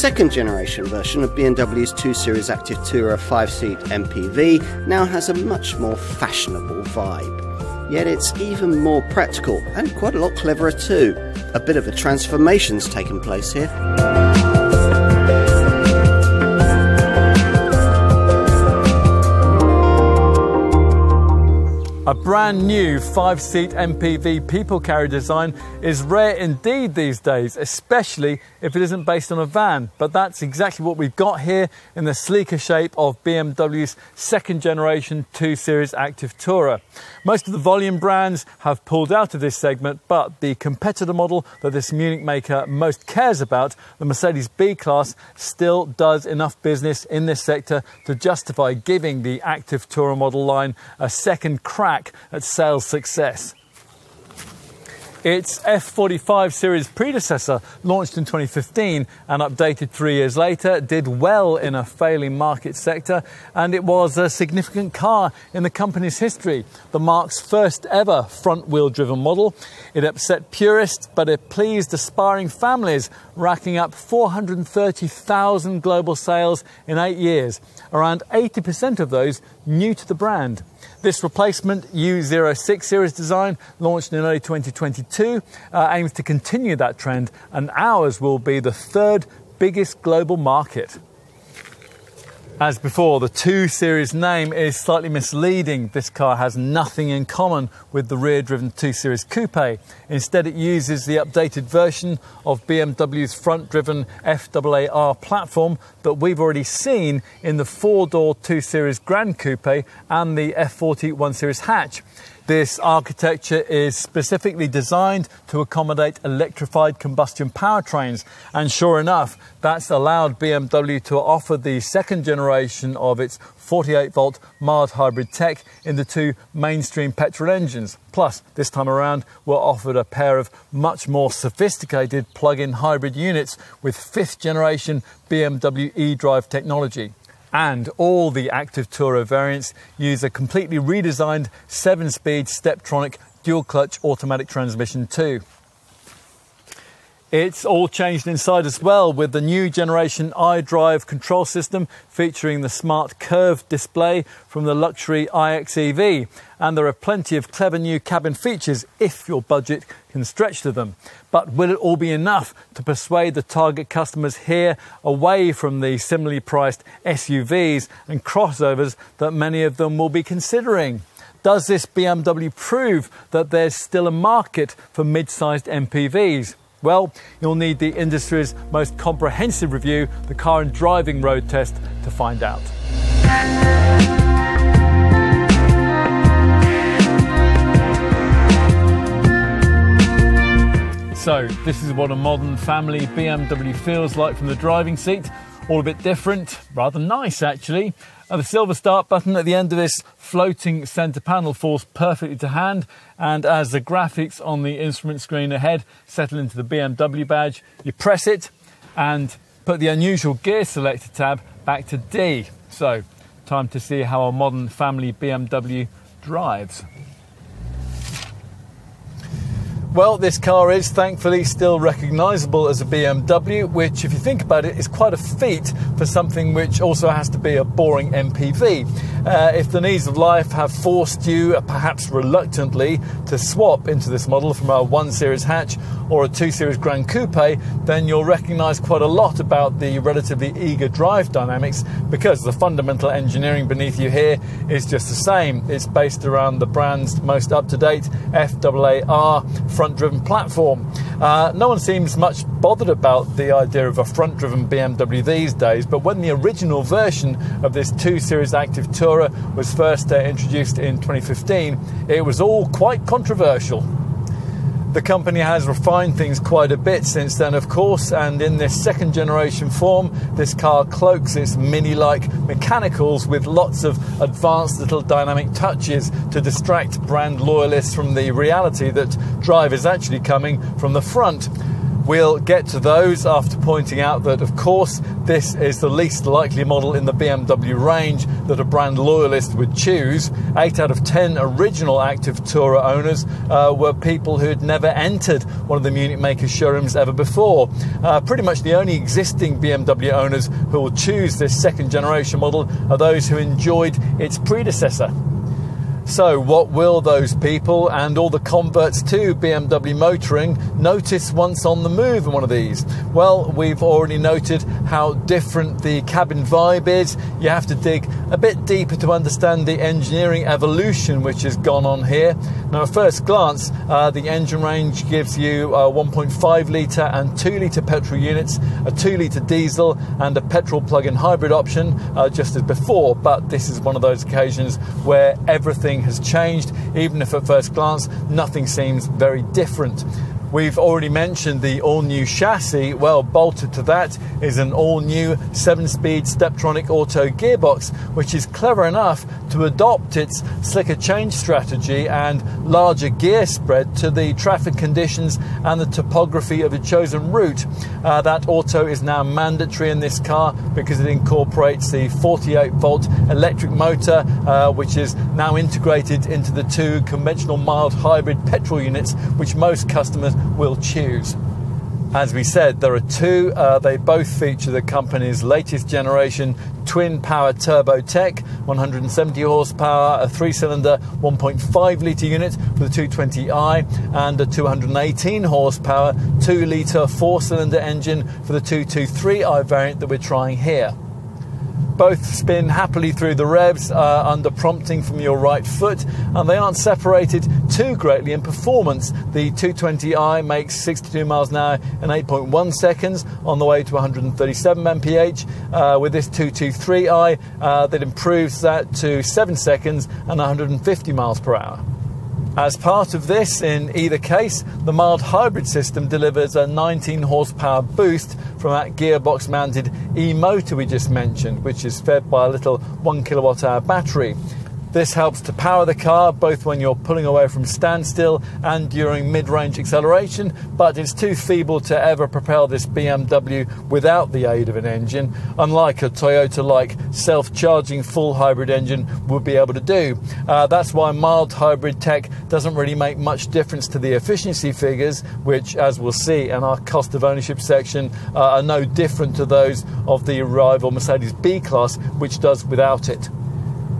second generation version of BMW's 2 Series Active Tourer 5-seat MPV now has a much more fashionable vibe. Yet it's even more practical and quite a lot cleverer too. A bit of a transformation's taken place here. A brand new 5-seat MPV people carrier design is rare indeed these days, especially if it isn't based on a van. But that's exactly what we've got here in the sleeker shape of BMW's second generation 2 Series Active Tourer. Most of the volume brands have pulled out of this segment, but the competitor model that this Munich maker most cares about, the Mercedes B-Class, still does enough business in this sector to justify giving the Active Tourer model line a second crack at sales success. Its F45 series predecessor, launched in 2015 and updated 3 years later, did well in a failing market sector, and it was a significant car in the company's history, the marque's first ever front-wheel driven model. It upset purists, but it pleased aspiring families, racking up 430,000 global sales in 8 years, around 80% of those new to the brand. This replacement U06 series design, launched in early 2022, aims to continue that trend, and ours will be the third biggest global market. As before, the 2 Series name is slightly misleading. This car has nothing in common with the rear-driven 2 Series Coupe. Instead, it uses the updated version of BMW's front-driven FAAR platform that we've already seen in the 4-door 2 Series Gran Coupe and the F40 1 Series hatch. This architecture is specifically designed to accommodate electrified combustion powertrains, and sure enough, that's allowed BMW to offer the second generation of its 48-volt mild hybrid tech in the 2 mainstream petrol engines. Plus, this time around, we're offered a pair of much more sophisticated plug-in hybrid units with 5th generation BMW eDrive technology. And all the Active Tourer variants use a completely redesigned 7-speed Steptronic dual-clutch automatic transmission too. It's all changed inside as well, with the new generation iDrive control system featuring the smart curved display from the luxury iX-EV. And there are plenty of clever new cabin features if your budget can stretch to them. But will it all be enough to persuade the target customers here away from the similarly priced SUVs and crossovers that many of them will be considering? Does this BMW prove that there's still a market for mid-sized MPVs? Well, you'll need the industry's most comprehensive review, the Car and Driving Road Test, to find out. So, this is what a modern family BMW feels like from the driving seat. All a bit different, rather nice actually. The silver start button at the end of this floating centre panel falls perfectly to hand, and as the graphics on the instrument screen ahead settle into the BMW badge, you press it and put the unusual gear selector tab back to D. So, time to see how a modern family BMW drives. Well, this car is thankfully still recognisable as a BMW, which, if you think about it, is quite a feat for something which also has to be a boring MPV. If the needs of life have forced you, perhaps reluctantly, to swap into this model from a 1 Series hatch or a 2 Series Gran Coupe, then you'll recognise quite a lot about the relatively eager drive dynamics, because the fundamental engineering beneath you here is just the same. It's based around the brand's most up-to-date FAAR front-driven platform. No one seems much bothered about the idea of a front-driven BMW these days, but when the original version of this 2 Series Active Tourer was first introduced in 2015, it was all quite controversial. The company has refined things quite a bit since then, of course, and in this second generation form, this car cloaks its Mini-like mechanicals with lots of advanced little dynamic touches to distract brand loyalists from the reality that drive is actually coming from the front. We'll get to those after pointing out that, of course, this is the least likely model in the BMW range that a brand loyalist would choose. 8 out of 10 original active Tourer owners were people who had never entered one of the Munich makers showrooms ever before. Pretty much the only existing BMW owners who will choose this second generation model are those who enjoyed its predecessor. So what will those people and all the converts to BMW motoring notice once on the move in one of these? Well, we've already noted how different the cabin vibe is. You have to dig a bit deeper to understand the engineering evolution which has gone on here. Now, at first glance, the engine range gives you 1.5 litre and 2 litre petrol units, a 2 litre diesel and a petrol plug-in hybrid option, just as before. But this is one of those occasions where everything has changed, even if at first glance nothing seems very different. We've already mentioned the all-new chassis. Well, bolted to that is an all-new 7-speed Steptronic auto gearbox, which is clever enough to adopt its slicker change strategy and larger gear spread to the traffic conditions and the topography of the chosen route. That auto is now mandatory in this car because it incorporates the 48-volt electric motor, which is now integrated into the 2 conventional mild hybrid petrol units, which most customers will choose. As we said, there are 2. They both feature the company's latest generation twin power turbo tech, 170 horsepower, a 3-cylinder 1.5 litre unit for the 220i, and a 218 horsepower 2 litre 4-cylinder engine for the 223i variant that we're trying here. Both spin happily through the revs under prompting from your right foot, and they aren't separated too greatly in performance. The 220i makes 62 miles an hour in 8.1 seconds on the way to 137 mph. With this 223i, that improves that to 7 seconds and 150 miles per hour. As part of this, in either case, the mild hybrid system delivers a 19 horsepower boost from that gearbox mounted e-motor we just mentioned, which is fed by a little 1 kilowatt hour battery. This helps to power the car both when you're pulling away from standstill and during mid-range acceleration, but it's too feeble to ever propel this BMW without the aid of an engine, unlike a Toyota-like self-charging full hybrid engine would be able to do. That's why mild hybrid tech doesn't really make much difference to the efficiency figures, which, as we'll see in our cost of ownership section, are no different to those of the rival Mercedes B-Class, which does without it.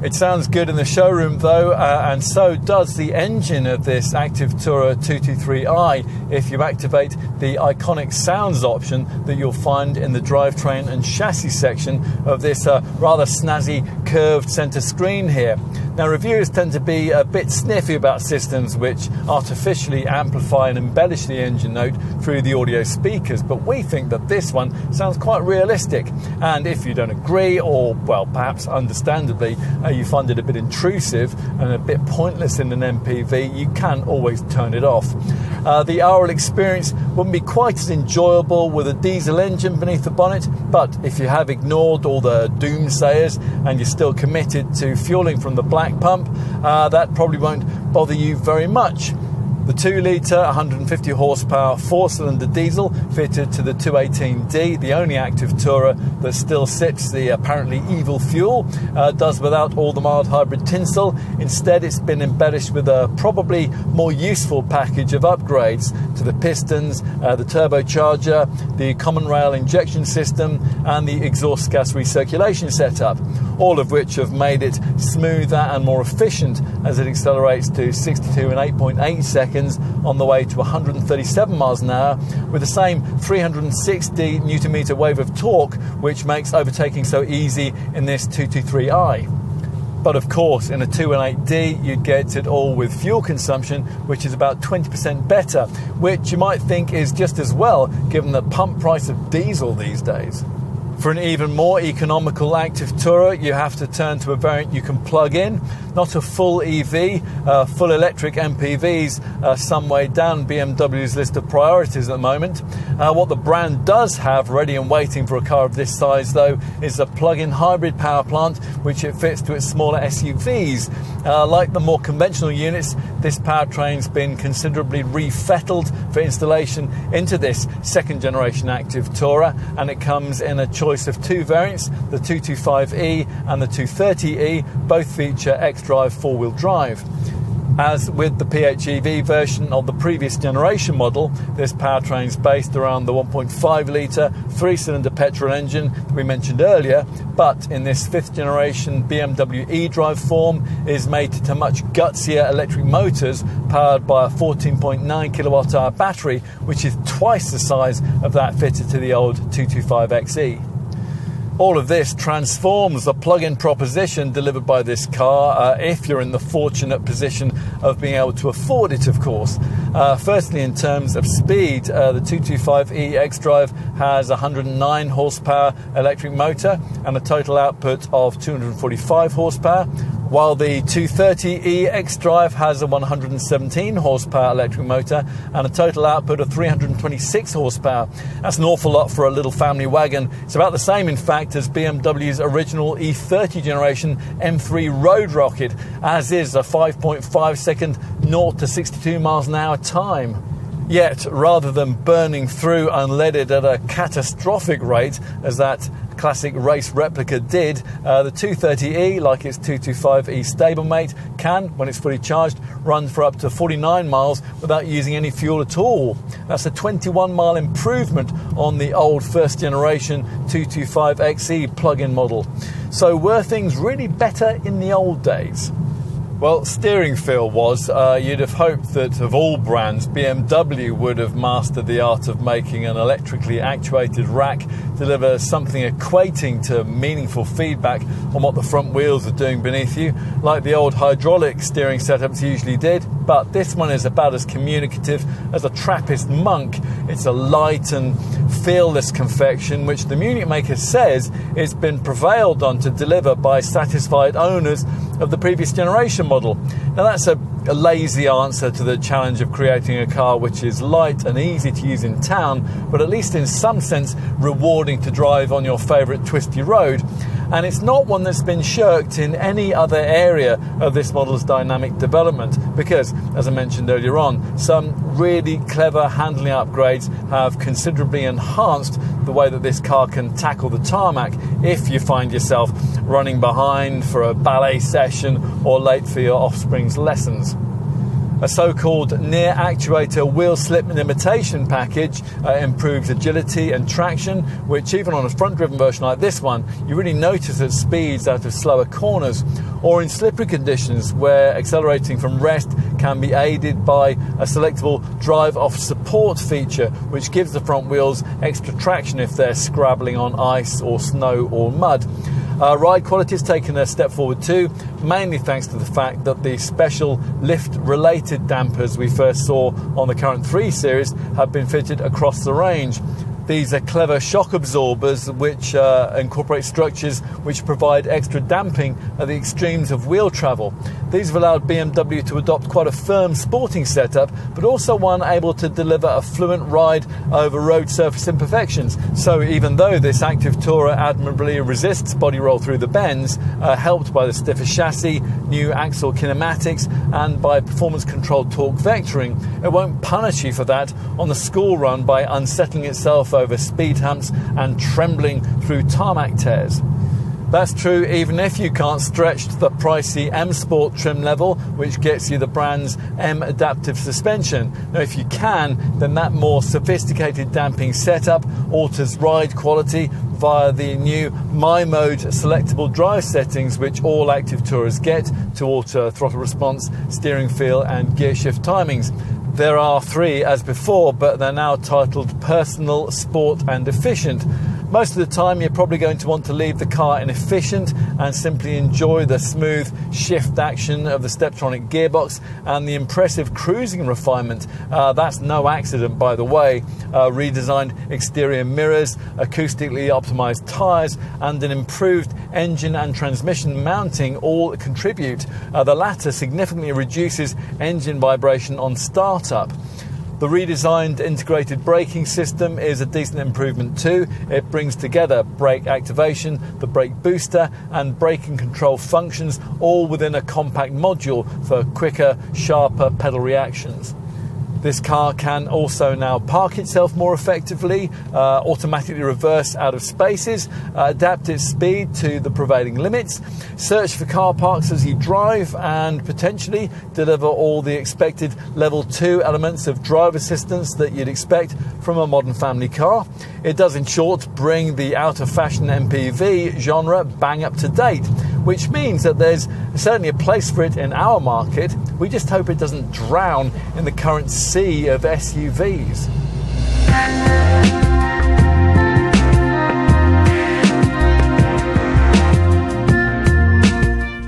It sounds good in the showroom though, and so does the engine of this active Tourer 223i if you activate the iconic sounds option that you'll find in the drivetrain and chassis section of this rather snazzy curved centre screen here. Now, reviewers tend to be a bit sniffy about systems which artificially amplify and embellish the engine note through the audio speakers, but we think that this one sounds quite realistic. And if you don't agree, or, well, perhaps understandably, you find it a bit intrusive and a bit pointless in an MPV, you can always turn it off. The aural experience wouldn't be quite as enjoyable with a diesel engine beneath the bonnet, but if you have ignored all the doomsayers and you're still committed to fueling from the black pump, that probably won't bother you very much. The 2 litre 150 horsepower 4-cylinder diesel fitted to the 218D, the only active Tourer that still sips the apparently evil fuel, does without all the mild hybrid tinsel. Instead, it's been embellished with a probably more useful package of upgrades to the pistons, the turbocharger, the common rail injection system and the exhaust gas recirculation setup, all of which have made it smoother and more efficient as it accelerates to 62 in 8.8 seconds on the way to 137 miles an hour with the same 360 Nm wave of torque, which makes overtaking so easy in this 223i. But of course, in a 218D, you'd get it all with fuel consumption, which is about 20% better, which you might think is just as well, given the pump price of diesel these days. For an even more economical active tourer, you have to turn to a variant you can plug in, not a full EV. Full electric MPVs are some way down BMW's list of priorities at the moment. What the brand does have ready and waiting for a car of this size, though, is a plug-in hybrid power plant, which it fits to its smaller SUVs. Like the more conventional units, this powertrain's been considerably refettled for installation into this second generation active tourer, and it comes in a choice of two variants, the 225e and the 230e. Both feature xDrive four-wheel drive. As with the PHEV version of the previous generation model, this powertrain is based around the 1.5 litre three-cylinder petrol engine that we mentioned earlier, but in this fifth generation BMW eDrive form is mated to much gutsier electric motors powered by a 14.9 kilowatt-hour battery, which is twice the size of that fitted to the old 225xe. All of this transforms the plug-in proposition delivered by this car, if you're in the fortunate position of being able to afford it, of course. Firstly, in terms of speed, the 225e xDrive has a 109 horsepower electric motor and a total output of 245 horsepower, while the 230e xDrive has a 117 horsepower electric motor and a total output of 326 horsepower. That's an awful lot for a little family wagon. It's about the same, in fact, as BMW's original E30 generation M3 Road Rocket, as is a 5.5 second 0 to 62 miles an hour time. Yet, rather than burning through unleaded at a catastrophic rate, as that classic race replica did, the 230e, like its 225e stablemate, can, when it's fully charged, run for up to 49 miles without using any fuel at all. That's a 21-mile improvement on the old first generation 225xe plug-in model. So were things really better in the old days? Well, steering feel was. You'd have hoped that of all brands, BMW would have mastered the art of making an electrically actuated rack deliver something equating to meaningful feedback on what the front wheels are doing beneath you, like the old hydraulic steering setups usually did. But this one is about as communicative as a Trappist monk. It's a light and feelless confection, which the Munich maker says it's been prevailed on to deliver by satisfied owners of the previous generation model. Now that's a lazy answer to the challenge of creating a car which is light and easy to use in town, but at least in some sense rewarding to drive on your favourite twisty road. And it's not one that's been shirked in any other area of this model's dynamic development, because, as I mentioned earlier on, some really clever handling upgrades have considerably enhanced the way that this car can tackle the tarmac if you find yourself running behind for a ballet session or late for your offspring's lessons. A so-called near actuator wheel slip limitation package improves agility and traction, which even on a front-driven version like this one, you really notice at speeds out of slower corners, or in slippery conditions where accelerating from rest can be aided by a selectable drive-off support feature, which gives the front wheels extra traction if they're scrabbling on ice or snow or mud. Ride quality has taken a step forward too, mainly thanks to the fact that the special lift-related dampers we first saw on the current 3 Series have been fitted across the range. These are clever shock absorbers which incorporate structures which provide extra damping at the extremes of wheel travel. These have allowed BMW to adopt quite a firm sporting setup, but also one able to deliver a fluent ride over road surface imperfections. So even though this active tourer admirably resists body roll through the bends, helped by the stiffer chassis, new axle kinematics, and by performance-controlled torque vectoring, it won't punish you for that on the school run by unsettling itself over speed humps and trembling through tarmac tears. That's true even if you can't stretch to the pricey M Sport trim level, which gets you the brand's M adaptive suspension. Now if you can, then that more sophisticated damping setup alters ride quality via the new My Mode selectable drive settings, which all active tourers get to alter throttle response, steering feel and gear shift timings. There are 3 as before, but they're now titled Personal, Sport and Efficient. Most of the time you're probably going to want to leave the car inefficient and simply enjoy the smooth shift action of the Steptronic gearbox and the impressive cruising refinement. That's no accident, by the way. Redesigned exterior mirrors, acoustically optimized tyres and an improved engine and transmission mounting all contribute. The latter significantly reduces engine vibration on startup. The redesigned integrated braking system is a decent improvement too. It brings together brake activation, the brake booster and braking control functions all within a compact module for quicker, sharper pedal reactions. This car can also now park itself more effectively, automatically reverse out of spaces, adapt its speed to the prevailing limits, search for car parks as you drive, and potentially deliver all the expected level 2 elements of drive assistance that you'd expect from a modern family car. It does, in short, bring the out-of-fashion MPV genre bang up to date, which means that there's certainly a place for it in our market. We just hope it doesn't drown in the current sea of SUVs.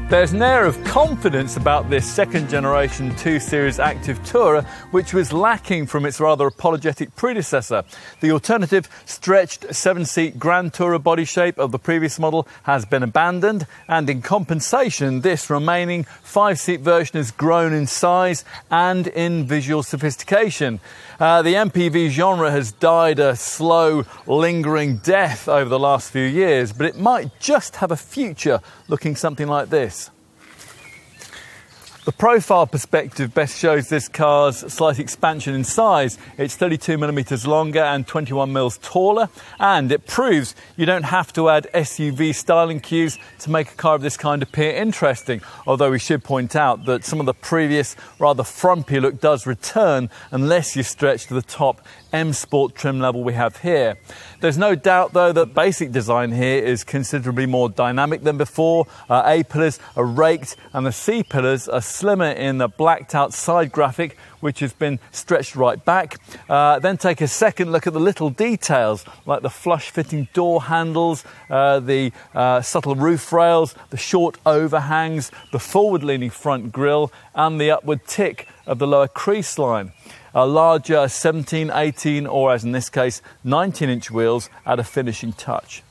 There's an air of confidence about this second generation 2 Series Active Tourer, which was lacking from its rather apologetic predecessor. The alternative stretched 7-seat Grand Tourer body shape of the previous model has been abandoned, and in compensation, this remaining 5-seat version has grown in size and in visual sophistication. The MPV genre has died a slow, lingering death over the last few years, but it might just have a future looking something like this. The profile perspective best shows this car's slight expansion in size. It's 32mm longer and 21mm taller, and it proves you don't have to add SUV styling cues to make a car of this kind appear interesting, although we should point out that some of the previous rather frumpy look does return unless you stretch to the top M Sport trim level we have here. There's no doubt though that basic design here is considerably more dynamic than before. A-pillars are raked and the C-pillars are slimmer in the blacked out side graphic, which has been stretched right back. Then take a second look at the little details like the flush fitting door handles, the subtle roof rails, the short overhangs, the forward leaning front grille and the upward tick of the lower crease line. Larger 17, 18 or as in this case 19-inch wheels add a finishing touch.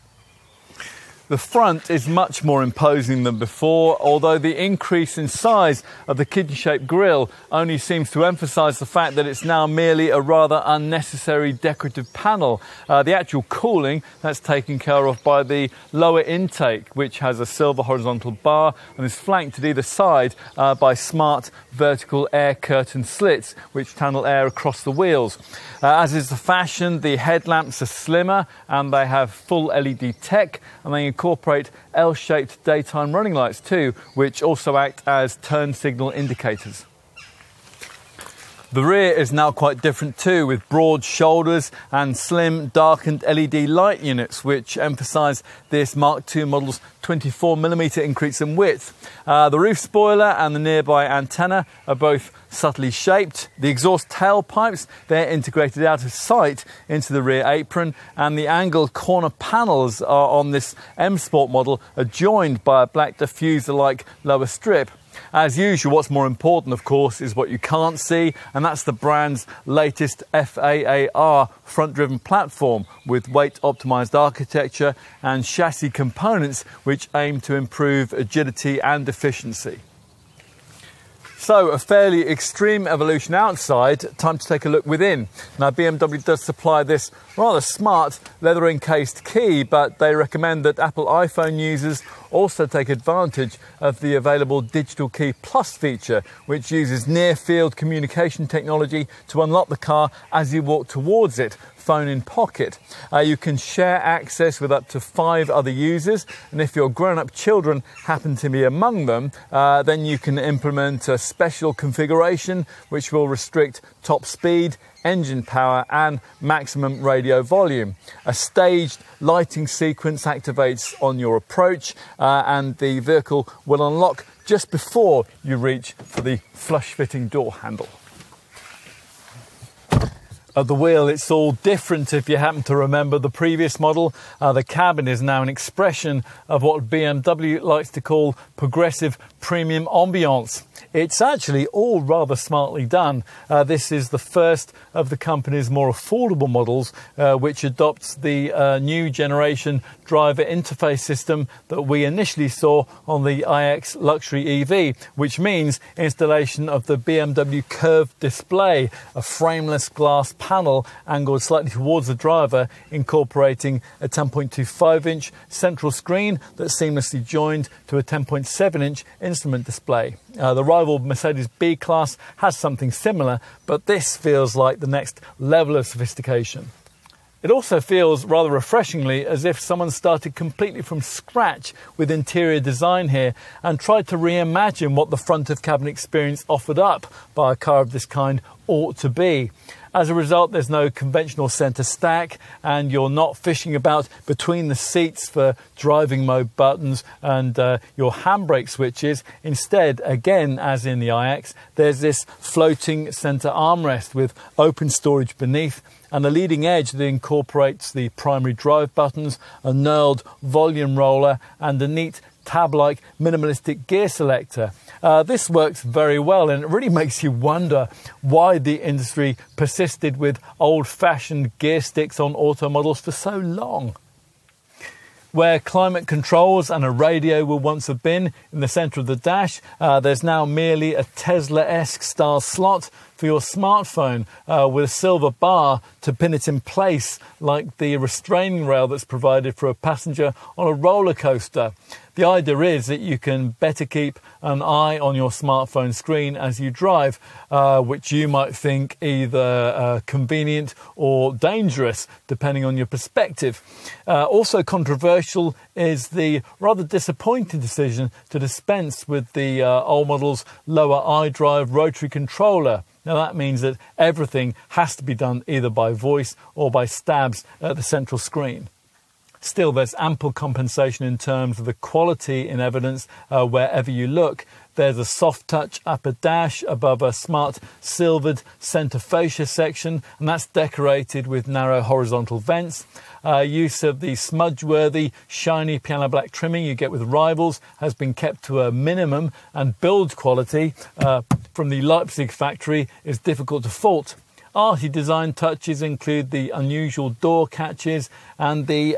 The front is much more imposing than before, although the increase in size of the kidney-shaped grille only seems to emphasise the fact that it's now merely a rather unnecessary decorative panel. The actual cooling, that's taken care of by the lower intake, which has a silver horizontal bar and is flanked at either side by smart vertical air curtain slits, which tunnel air across the wheels. As is the fashion, the headlamps are slimmer and they have full LED tech, and they incorporate L-shaped daytime running lights too, which also act as turn signal indicators. The rear is now quite different too, with broad shoulders and slim darkened LED light units, which emphasise this Mark II model's 24mm increase in width. The roof spoiler and the nearby antenna are both subtly shaped. The exhaust tailpipes, they're integrated out of sight into the rear apron, and the angled corner panels are on this M Sport model are joined by a black diffuser-like lower strip. As usual, what's more important, of course, is what you can't see, and that's the brand's latest FAAR front-driven platform with weight-optimised architecture and chassis components which aim to improve agility and efficiency. So, a fairly extreme evolution outside, time to take a look within. Now, BMW does supply this rather smart leather-encased key, but they recommend that Apple iPhone users also take advantage of the available Digital Key Plus feature, which uses near-field communication technology to unlock the car as you walk towards it, phone in pocket. You can share access with up to 5 other users, and if your grown-up children happen to be among them, then you can implement a special configuration which will restrict top speed, engine power and maximum radio volume. A staged lighting sequence activates on your approach, and the vehicle will unlock just before you reach for the flush fitting door handle. At the wheel, it's all different. If you happen to remember the previous model, the cabin is now an expression of what BMW likes to call progressive premium ambiance. It's actually all rather smartly done. This is the first of the company's more affordable models, which adopts the new generation driver interface system that we initially saw on the iX Luxury EV, which means installation of the BMW curved display, a frameless glass panel angled slightly towards the driver, incorporating a 10.25-inch central screen that's seamlessly joined to a 10.7-inch instrument display. The rival Mercedes B-Class has something similar, but this feels like the next level of sophistication. It also feels rather refreshingly as if someone started completely from scratch with interior design here and tried to reimagine what the front of cabin experience offered up by a car of this kind ought to be. As a result, there's no conventional centre stack, and you're not fishing about between the seats for driving mode buttons and your handbrake switches. Instead, again, as in the iX, there's this floating centre armrest with open storage beneath and a leading edge that incorporates the primary drive buttons, a knurled volume roller and a neat tab-like minimalistic gear selector. This works very well, and it really makes you wonder why the industry persisted with old-fashioned gear sticks on auto models for so long. Where climate controls and a radio will once have been in the centre of the dash, there's now merely a Tesla-esque style slot for your smartphone with a silver bar to pin it in place, like the restraining rail that's provided for a passenger on a roller coaster. The idea is that you can better keep an eye on your smartphone screen as you drive, which you might think either convenient or dangerous, depending on your perspective. Also controversial is the rather disappointing decision to dispense with the old model's lower iDrive rotary controller. Now that means that everything has to be done either by voice or by stabs at the central screen. Still, there's ample compensation in terms of the quality in evidence wherever you look. There's a soft touch upper dash above a smart silvered centre fascia section, and that's decorated with narrow horizontal vents. Use of the smudge-worthy, shiny piano black trimming you get with rivals has been kept to a minimum, and build quality from the Leipzig factory is difficult to fault. Arty design touches include the unusual door catches and the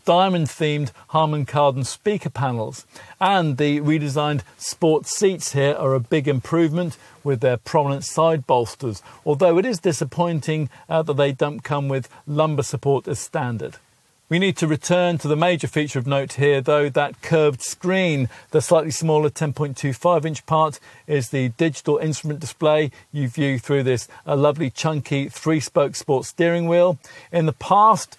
diamond-themed Harman Kardon speaker panels. And the redesigned sport seats here are a big improvement with their prominent side bolsters, although it is disappointing that they don't come with lumbar support as standard. We need to return to the major feature of note here, though, that curved screen. The slightly smaller 10.25-inch part is the digital instrument display you view through this lovely chunky 3-spoke sports steering wheel. In the past,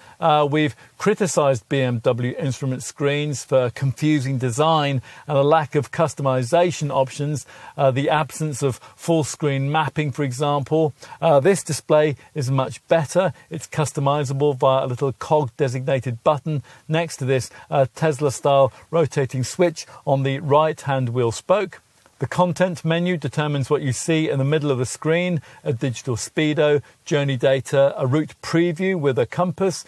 we've criticised BMW instrument screens for confusing design and a lack of customisation options, the absence of full screen mapping, for example. This display is much better. It's customisable via a little cog designated button next to this Tesla-style rotating switch on the right-hand wheel spoke. The content menu determines what you see in the middle of the screen: a digital speedo, journey data, a route preview with a compass,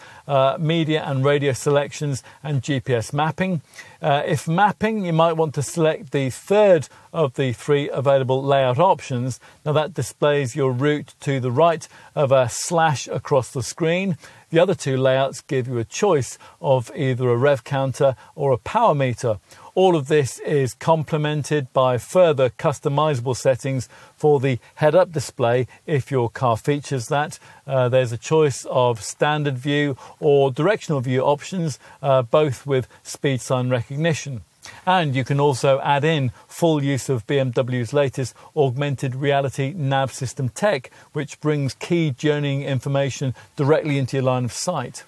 media and radio selections, and GPS mapping. If mapping, you might want to select the third of the 3 available layout options. Now that displays your route to the right of a slash across the screen. The other 2 layouts give you a choice of either a rev counter or a power meter. All of this is complemented by further customizable settings for the head-up display if your car features that. There's a choice of standard view or directional view options, both with speed sign recognition. And you can also add in full use of BMW's latest augmented reality nav system tech, which brings key journeying information directly into your line of sight.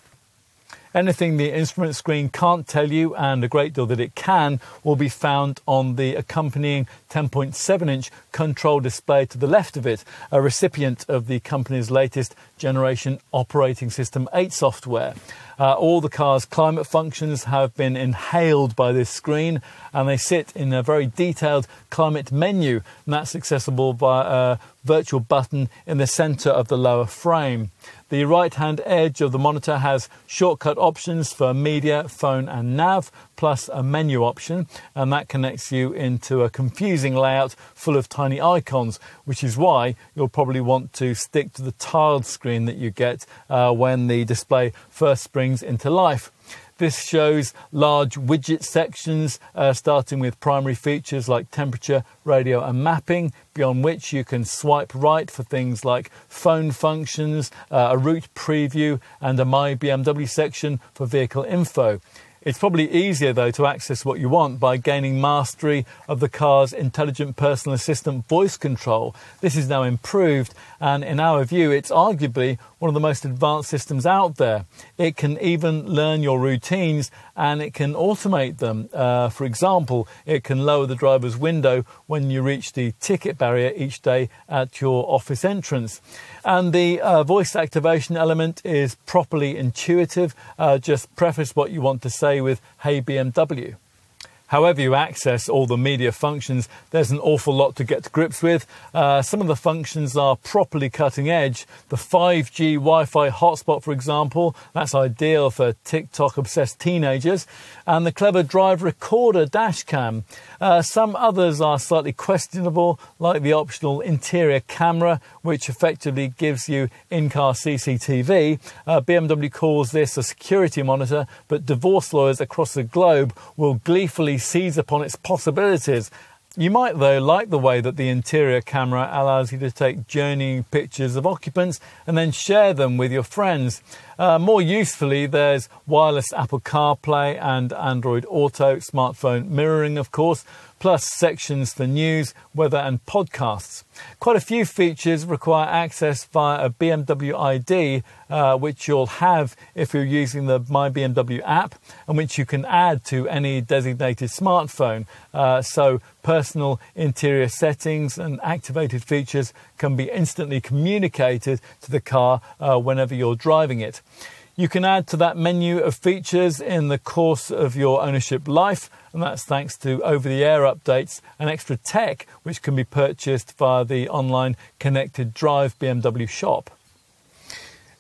Anything the instrument screen can't tell you, and a great deal that it can, will be found on the accompanying 10.7-inch control display to the left of it, a recipient of the company's latest generation operating system 8 software. All the car's climate functions have been inhaled by this screen, and they sit in a very detailed climate menu, and that's accessible by a virtual button in the centre of the lower frame. The right-hand edge of the monitor has shortcut options for media, phone and nav, plus a menu option, and that connects you into a confusing layout full of tiny icons, which is why you'll probably want to stick to the tiled screen that you get when the display first springs into life. This shows large widget sections, starting with primary features like temperature, radio and mapping, beyond which you can swipe right for things like phone functions, a route preview and a My BMW section for vehicle info. It's probably easier, though, to access what you want by gaining mastery of the car's intelligent personal assistant voice control. This is now improved, and in our view, it's arguably one of the most advanced systems out there. It can even learn your routines, and it can automate them. For example, it can lower the driver's window when you reach the ticket barrier each day at your office entrance. And the voice activation element is properly intuitive. Just preface what you want to say with "Hey BMW." However you access all the media functions, there's an awful lot to get to grips with. Some of the functions are properly cutting edge. The 5G Wi-Fi hotspot, for example, that's ideal for TikTok-obsessed teenagers. And the clever drive recorder dash cam. Some others are slightly questionable, like the optional interior camera, which effectively gives you in-car CCTV. BMW calls this a security monitor, but divorce lawyers across the globe will gleefully seize upon its possibilities. You might, though, like the way that the interior camera allows you to take journeying pictures of occupants and then share them with your friends. More usefully, there's wireless Apple CarPlay and Android Auto, smartphone mirroring, of course, plus sections for news, weather and podcasts. Quite a few features require access via a BMW ID, which you'll have if you're using the My BMW app, and which you can add to any designated smartphone. So personal interior settings and activated features can be instantly communicated to the car whenever you're driving it. You can add to that menu of features in the course of your ownership life, and that's thanks to over-the-air updates and extra tech which can be purchased via the online Connected Drive BMW shop.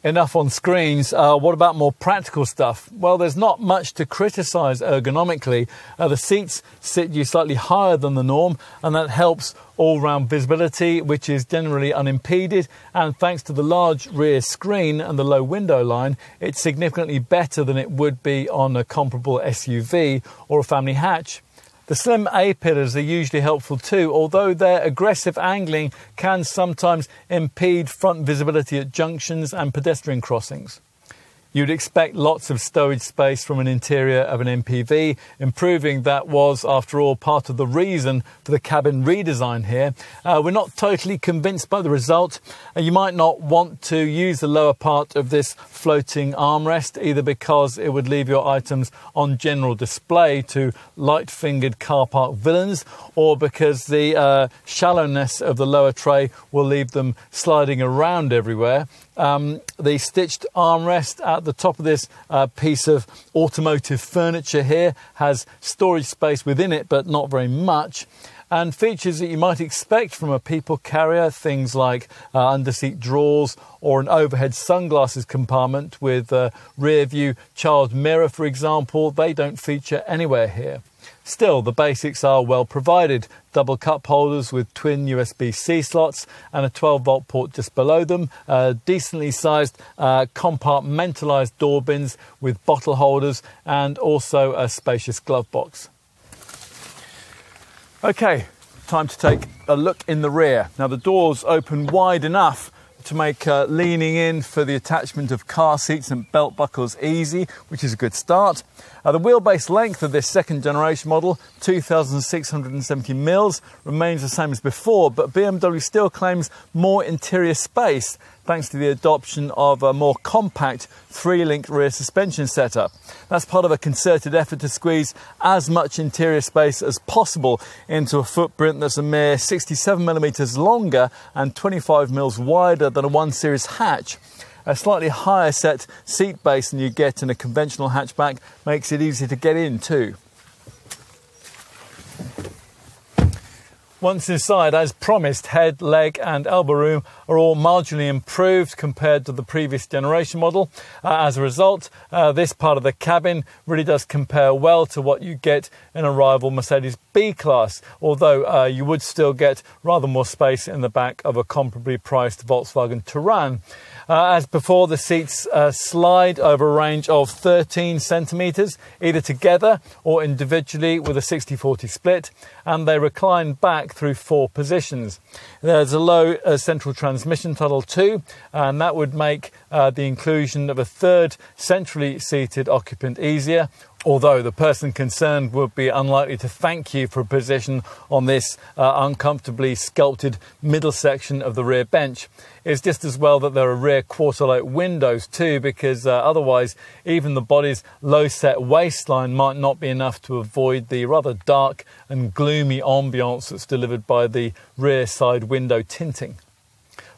Enough on screens. What about more practical stuff? Well, there's not much to criticise ergonomically. The seats sit you slightly higher than the norm, and that helps all-round visibility, which is generally unimpeded. And thanks to the large rear screen and the low window line, it's significantly better than it would be on a comparable SUV or a family hatch. The slim A-pillars are usually helpful too, although their aggressive angling can sometimes impede front visibility at junctions and pedestrian crossings. You'd expect lots of stowage space from an interior of an MPV. Improving that was, after all, part of the reason for the cabin redesign here. We're not totally convinced by the result. You might not want to use the lower part of this floating armrest, either because it would leave your items on general display to light-fingered car park villains, or because the shallowness of the lower tray will leave them sliding around everywhere. The stitched armrest at the top of this piece of automotive furniture here has storage space within it, but not very much. And features that you might expect from a people carrier, things like under-seat drawers or an overhead sunglasses compartment with a rear-view child mirror, for example, they don't feature anywhere here. Still, the basics are well provided. Double cup holders with twin USB-C slots and a 12-volt port just below them. Decently sized compartmentalised door bins with bottle holders, and also a spacious glove box. Okay, time to take a look in the rear. Now the doors open wide enough to make leaning in for the attachment of car seats and belt buckles easy, which is a good start. The wheelbase length of this second generation model, 2,670 mils, remains the same as before, but BMW still claims more interior space thanks to the adoption of a more compact 3-link rear suspension setup. That's part of a concerted effort to squeeze as much interior space as possible into a footprint that's a mere 67mm longer and 25 mils wider than a 1 Series hatch. a slightly higher set seat base than you get in a conventional hatchback makes it easy to get in too. Once inside, as promised, head, leg and elbow room are all marginally improved compared to the previous generation model. As a result, this part of the cabin really does compare well to what you get in a rival Mercedes B-Class, although you would still get rather more space in the back of a comparably priced Volkswagen Touran. As before, the seats slide over a range of 13 centimetres, either together or individually with a 60-40 split, and they recline back through 4 positions. There's a low central transmission tunnel too, and that would make the inclusion of a third centrally seated occupant easier, although the person concerned would be unlikely to thank you for a position on this uncomfortably sculpted middle section of the rear bench. It's just as well that there are rear quarter-light windows too, because otherwise even the body's low-set waistline might not be enough to avoid the rather dark and gloomy ambiance that's delivered by the rear side window tinting.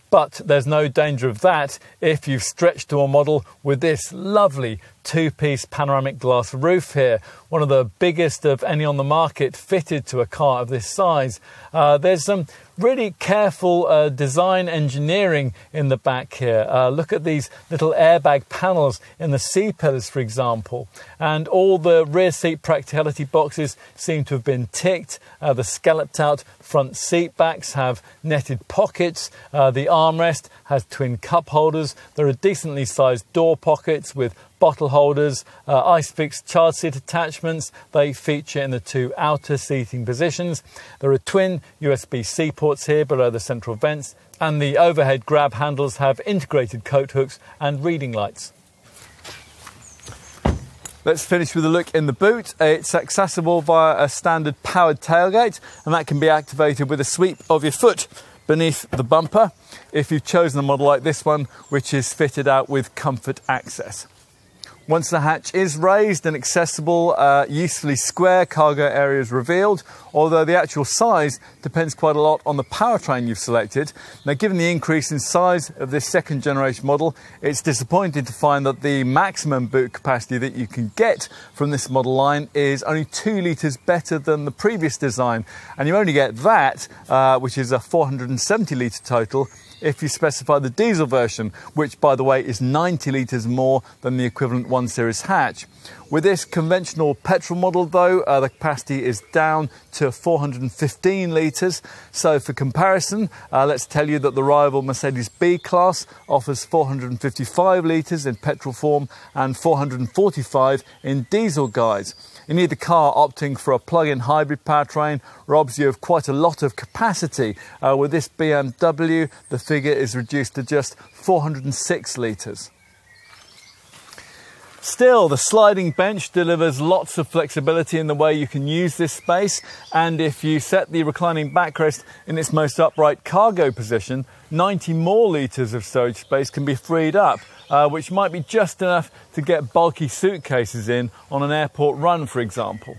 But there's no danger of that if you've stretched to a model with this lovely 2-piece panoramic glass roof here, one of the biggest of any on the market fitted to a car of this size. There's some really careful design engineering in the back here. Look at these little airbag panels in the C-pillars, for example, and all the rear seat practicality boxes seem to have been ticked. The scalloped out front seat backs have netted pockets. The armrest has twin cup holders. There are decently sized door pockets with bottle holders, ICE-fix child seat attachments. They feature in the 2 outer seating positions. There are twin USB-C ports here below the central vents, and the overhead grab handles have integrated coat hooks and reading lights. Let's finish with a look in the boot. It's accessible via a standard powered tailgate, and that can be activated with a sweep of your foot beneath the bumper if you've chosen a model like this one, which is fitted out with comfort access. Once the hatch is raised and accessible, usefully square cargo area is revealed, although the actual size depends quite a lot on the powertrain you've selected. Now, given the increase in size of this second generation model, it's disappointing to find that the maximum boot capacity that you can get from this model line is only 2 litres better than the previous design. And you only get that, which is a 470 litre total, if you specify the diesel version, which, by the way, is 90 litres more than the equivalent 1 Series hatch. With this conventional petrol model, though, the capacity is down to 415 litres. So for comparison, let's tell you that the rival Mercedes B-Class offers 455 litres in petrol form and 445 in diesel guise. In either car, opting for a plug-in hybrid powertrain robs you of quite a lot of capacity. With this BMW, the figure is reduced to just 406 litres. Still, the sliding bench delivers lots of flexibility in the way you can use this space, and if you set the reclining backrest in its most upright cargo position, 90 more litres of storage space can be freed up, which might be just enough to get bulky suitcases in on an airport run, for example.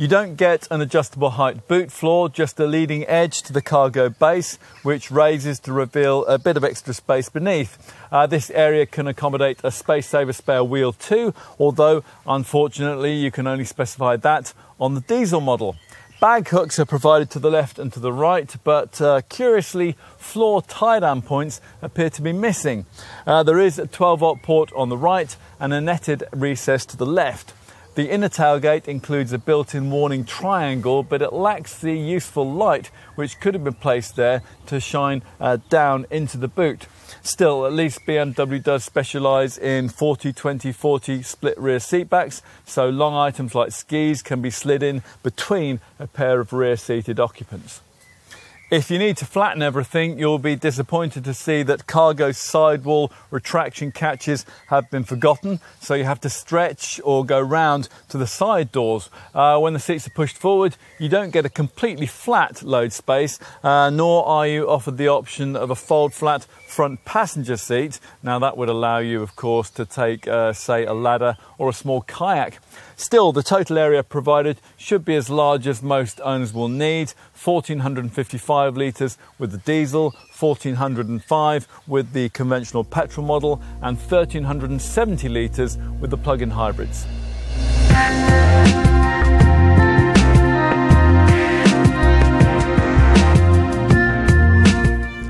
You don't get an adjustable height boot floor, just a leading edge to the cargo base, which raises to reveal a bit of extra space beneath. This area can accommodate a space-saver spare wheel too, although unfortunately you can only specify that on the diesel model. Bag hooks are provided to the left and to the right, but curiously, floor tie-down points appear to be missing. There is a 12-volt port on the right and a netted recess to the left. The inner tailgate includes a built-in warning triangle, but it lacks the useful light which could have been placed there to shine down into the boot. Still, at least BMW does specialise in 40-20-40 split rear seatbacks, so long items like skis can be slid in between a pair of rear-seated occupants. If you need to flatten everything, you'll be disappointed to see that cargo sidewall retraction catches have been forgotten, so you have to stretch or go round to the side doors. When the seats are pushed forward, you don't get a completely flat load space, nor are you offered the option of a fold-flat front passenger seat. Now that would allow you, of course, to take, say, a ladder or a small kayak. Still, the total area provided should be as large as most owners will need. 1,455 litres with the diesel, 1,405 with the conventional petrol model, and 1,370 litres with the plug-in hybrids.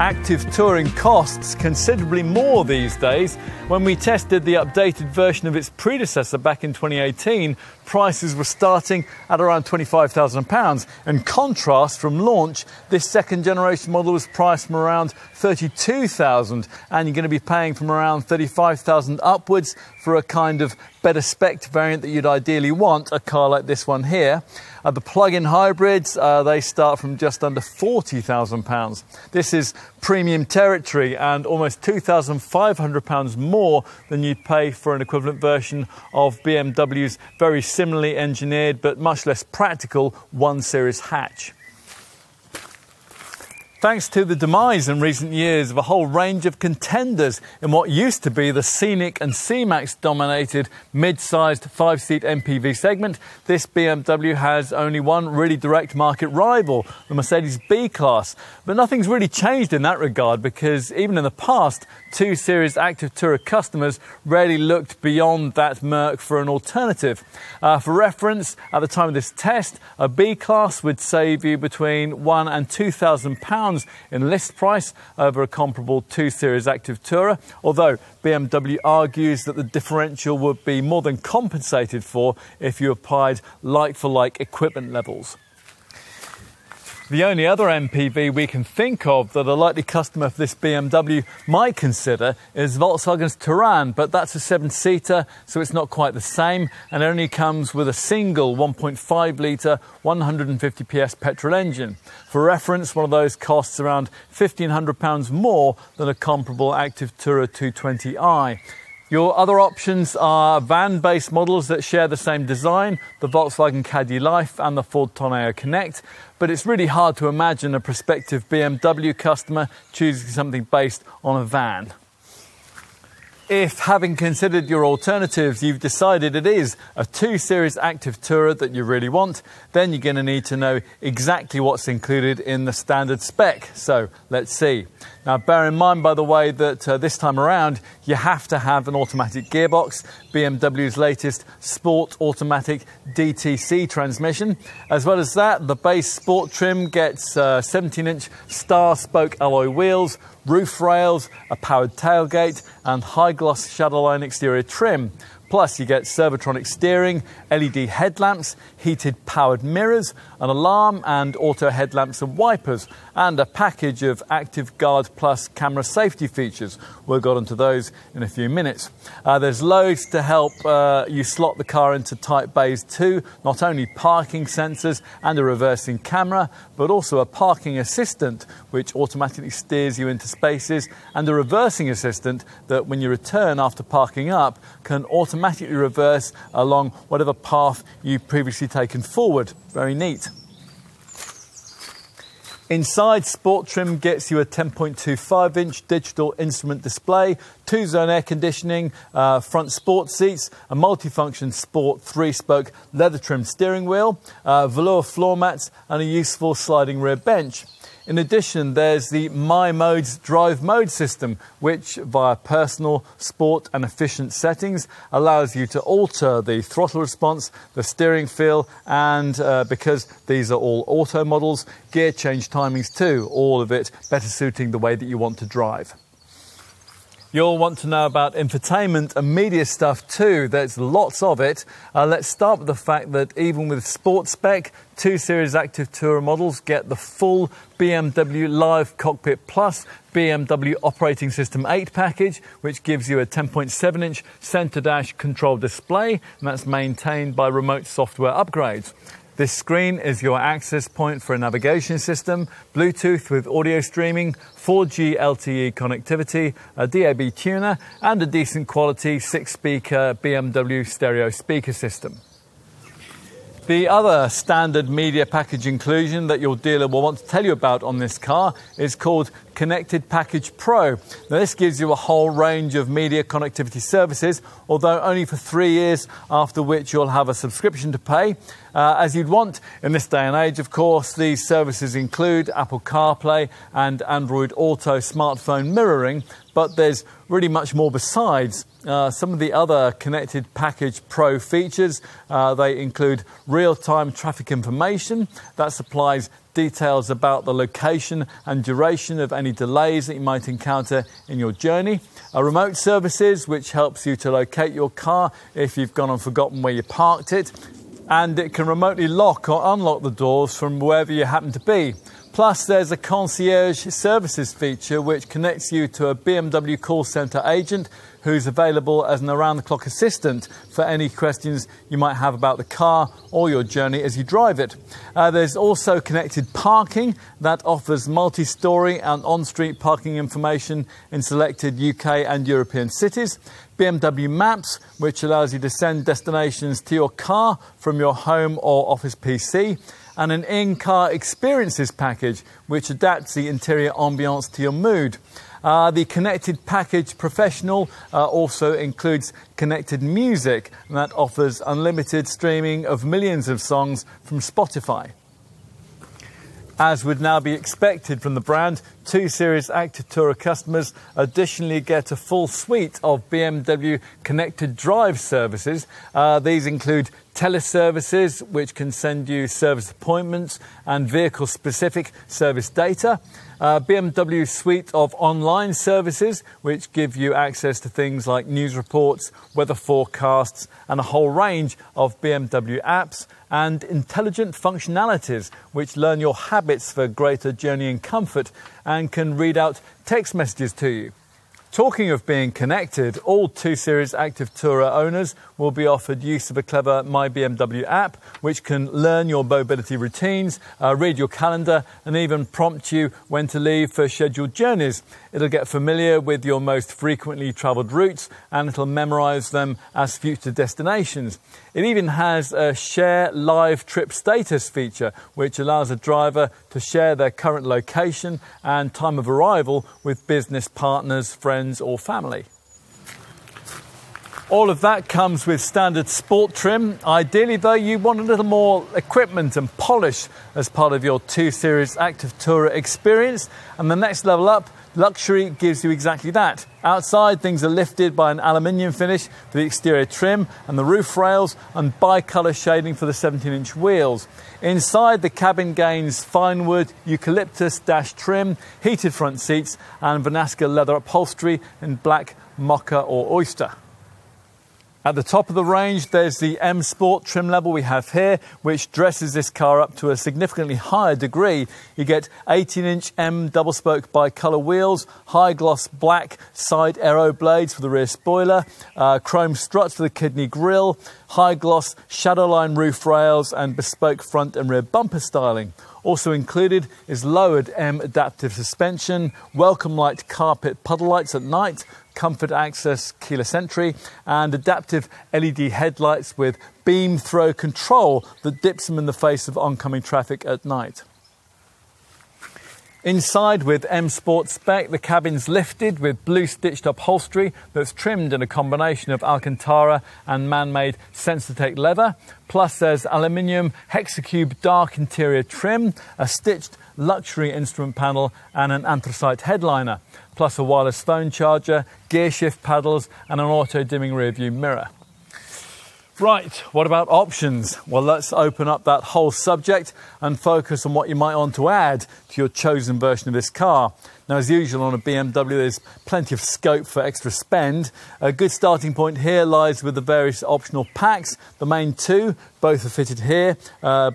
Active touring costs considerably more these days. When we tested the updated version of its predecessor back in 2018, prices were starting at around £25,000. In contrast, from launch, this second generation model was priced from around £32,000, and you're going to be paying from around £35,000 upwards for a kind of better spec variant that you'd ideally want, a car like this one here. The plug-in hybrids, they start from just under £40,000. This is premium territory and almost £2,500 more than you'd pay for an equivalent version of BMW's very similarly engineered but much less practical 1 Series hatch. Thanks to the demise in recent years of a whole range of contenders in what used to be the scenic and C-Max dominated mid-sized 5-seat MPV segment, this BMW has only one really direct market rival, the Mercedes B-Class. But nothing's really changed in that regard, because even in the past, 2 Series Active Tourer customers rarely looked beyond that Merc for an alternative. For reference, at the time of this test, a B-Class would save you between £1,000 and £2,000 in list price over a comparable 2 Series Active Tourer, although BMW argues that the differential would be more than compensated for if you applied like-for-like equipment levels. The only other MPV we can think of that a likely customer for this BMW might consider is Volkswagen's Touran, but that's a 7-seater, so it's not quite the same, and it only comes with a single 1.5 litre 150 PS petrol engine. For reference, one of those costs around £1,500 more than a comparable Active Tourer 220i. Your other options are van-based models that share the same design, the Volkswagen Caddy Life and the Ford Toneo Connect, but it's really hard to imagine a prospective BMW customer choosing something based on a van. If, having considered your alternatives, you've decided it is a 2 Series Active Tourer that you really want, then you're going to need to know exactly what's included in the standard spec. So let's see. Now, bear in mind, by the way, that this time around you have to have an automatic gearbox, BMW's latest Sport Automatic DTC transmission. As well as that, the base Sport trim gets 17-inch star spoke alloy wheels, roof rails, a powered tailgate and high gloss shadowline exterior trim. Plus you get Servotronic steering, LED headlamps, heated powered mirrors, an alarm and auto headlamps and wipers, and a package of Active Guard Plus camera safety features. We'll get onto those in a few minutes. There's loads to help you slot the car into tight bays too, not only parking sensors and a reversing camera, but also a parking assistant which automatically steers you into spaces, and a reversing assistant that when you return after parking up can automatically reverse along whatever path you've previously taken forward. Very neat. Inside, Sport trim gets you a 10.25-inch digital instrument display, 2-zone air conditioning, front sport seats, a multifunction Sport 3-spoke leather-trimmed steering wheel, velour floor mats and a useful sliding rear bench. In addition, there's the My Modes drive mode system, which via personal, sport and efficient settings allows you to alter the throttle response, the steering feel, and because these are all auto models, gear change timings too, all of it better suiting the way that you want to drive. You'll want to know about infotainment and media stuff too. There's lots of it. Let's start with the fact that even with sport spec, 2 Series Active Tourer models get the full BMW Live Cockpit Plus BMW Operating System 8 package, which gives you a 10.7-inch centre dash control display, and that's maintained by remote software upgrades. This screen is your access point for a navigation system, Bluetooth with audio streaming, 4G LTE connectivity, a DAB tuner, and a decent quality 6-speaker BMW stereo speaker system. The other standard media package inclusion that your dealer will want to tell you about on this car is called Connected Package Pro. Now this gives you a whole range of media connectivity services, although only for 3 years, after which you'll have a subscription to pay. As you'd want in this day and age, of course, these services include Apple CarPlay and Android Auto smartphone mirroring, but there's really much more besides. Some of the other Connected Package Pro features, they include real-time traffic information that supplies details about the location and duration of any delays that you might encounter in your journey. Remote services, which helps you to locate your car if you've gone and forgotten where you parked it. And it can remotely lock or unlock the doors from wherever you happen to be. Plus, there's a concierge services feature which connects you to a BMW call centre agent who's available as an around-the-clock assistant for any questions you might have about the car or your journey as you drive it. There's also connected parking that offers multi-storey and on-street parking information in selected UK and European cities. BMW Maps, which allows you to send destinations to your car from your home or office PC. And an in-car experiences package, which adapts the interior ambience to your mood. The Connected Package Professional also includes connected music, and that offers unlimited streaming of millions of songs from Spotify. As would now be expected from the brand, 2 Series Active Tourer customers additionally get a full suite of BMW Connected Drive services. These include teleservices, which can send you service appointments and vehicle-specific service data. BMW suite of online services, which give you access to things like news reports, weather forecasts, and a whole range of BMW apps, and intelligent functionalities, which learn your habits for greater journeying comfort and can read out text messages to you. Talking of being connected, all 2 Series Active Tourer owners will be offered use of a clever My BMW app, which can learn your mobility routines, read your calendar, and even prompt you when to leave for scheduled journeys. It'll get familiar with your most frequently travelled routes, and it'll memorise them as future destinations. It even has a share live trip status feature, which allows a driver to share their current location and time of arrival with business partners, friends, or family. All of that comes with standard sport trim. Ideally, though, you want a little more equipment and polish as part of your 2 Series Active Tourer experience. And the next level up, luxury, gives you exactly that. Outside, things are lifted by an aluminium finish for the exterior trim and the roof rails, and bicolour shading for the 17-inch wheels. Inside, the cabin gains fine wood eucalyptus dash trim, heated front seats, and Vanasca leather upholstery in black, mocha or oyster. At the top of the range, there's the M Sport trim level we have here, which dresses this car up to a significantly higher degree. You get 18-inch M double-spoke bicolour wheels, high-gloss black side aero blades for the rear spoiler, chrome struts for the kidney grille, high-gloss shadowline roof rails, and bespoke front and rear bumper styling. Also included is lowered M adaptive suspension, welcome light carpet puddle lights at night, comfort access keyless entry, and adaptive LED headlights with beam throw control that dips them in the face of oncoming traffic at night. Inside with M Sport spec, the cabin's lifted with blue stitched upholstery that's trimmed in a combination of Alcantara and man-made Sensitech leather. Plus there's aluminium Hexacube dark interior trim, a stitched luxury instrument panel and an anthracite headliner, plus a wireless phone charger, gear shift paddles and an auto-dimming rear view mirror. Right, what about options? Well, let's open up that whole subject and focus on what you might want to add to your chosen version of this car. Now, as usual on a BMW, there's plenty of scope for extra spend. A good starting point here lies with the various optional packs. The main 2, both are fitted here,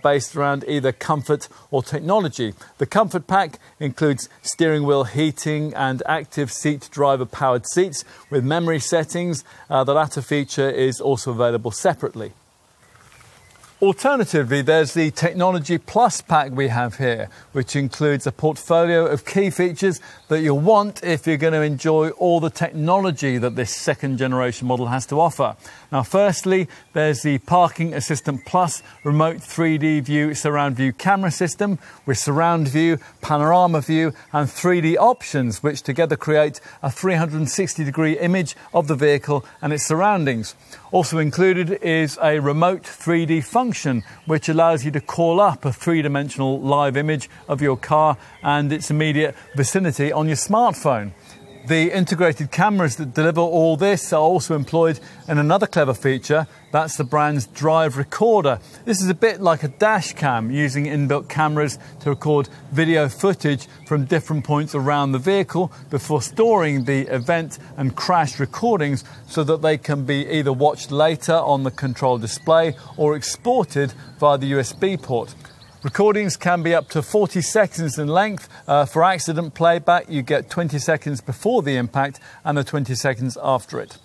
based around either comfort or technology. The comfort pack includes steering wheel heating and active seat driver powered seats with memory settings. The latter feature is also available separately. Alternatively, there's the Technology Plus pack we have here, which includes a portfolio of key features that you'll want if you're going to enjoy all the technology that this second generation model has to offer. Now, firstly, there's the Parking Assistant Plus remote 3D view surround view camera system with surround view, panorama view and 3D options, which together create a 360-degree image of the vehicle and its surroundings. Also included is a remote 3D function, which allows you to call up a three-dimensional live image of your car and its immediate vicinity on your smartphone. The integrated cameras that deliver all this are also employed in another clever feature. That's the brand's Drive Recorder. This is a bit like a dash cam, using inbuilt cameras to record video footage from different points around the vehicle before storing the event and crash recordings so that they can be either watched later on the control display or exported via the USB port. Recordings can be up to 40 seconds in length. For accident playback, you get 20 seconds before the impact and the 20 seconds after it.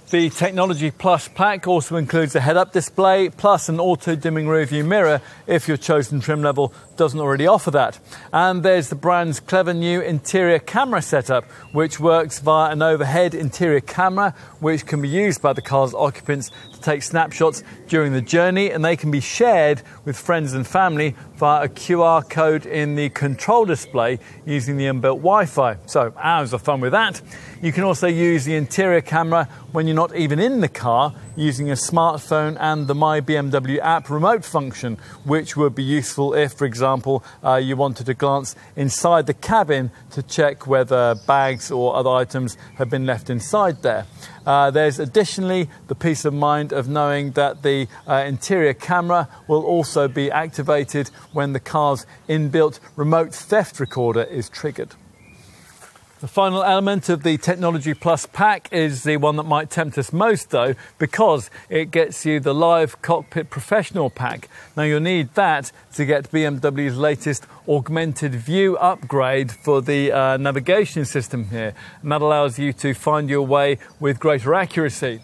The Technology Plus pack also includes a head-up display plus an auto-dimming rearview mirror if your chosen trim level doesn't already offer that. And there's the brand's clever new interior camera setup, which works via an overhead interior camera, which can be used by the car's occupants to take snapshots during the journey, and they can be shared with friends and family via a QR code in the control display using the inbuilt Wi-Fi. So hours of fun with that. You can also use the interior camera when you're not even in the car, using a smartphone and the My BMW app remote function, which would be useful if, for example, you wanted to glance inside the cabin to check whether bags or other items have been left inside there. There's additionally the peace of mind of knowing that the interior camera will also be activated when the car's inbuilt remote theft recorder is triggered. The final element of the Technology Plus pack is the one that might tempt us most, though, because it gets you the Live Cockpit Professional pack. Now, you'll need that to get BMW's latest augmented view upgrade for the navigation system here, and that allows you to find your way with greater accuracy.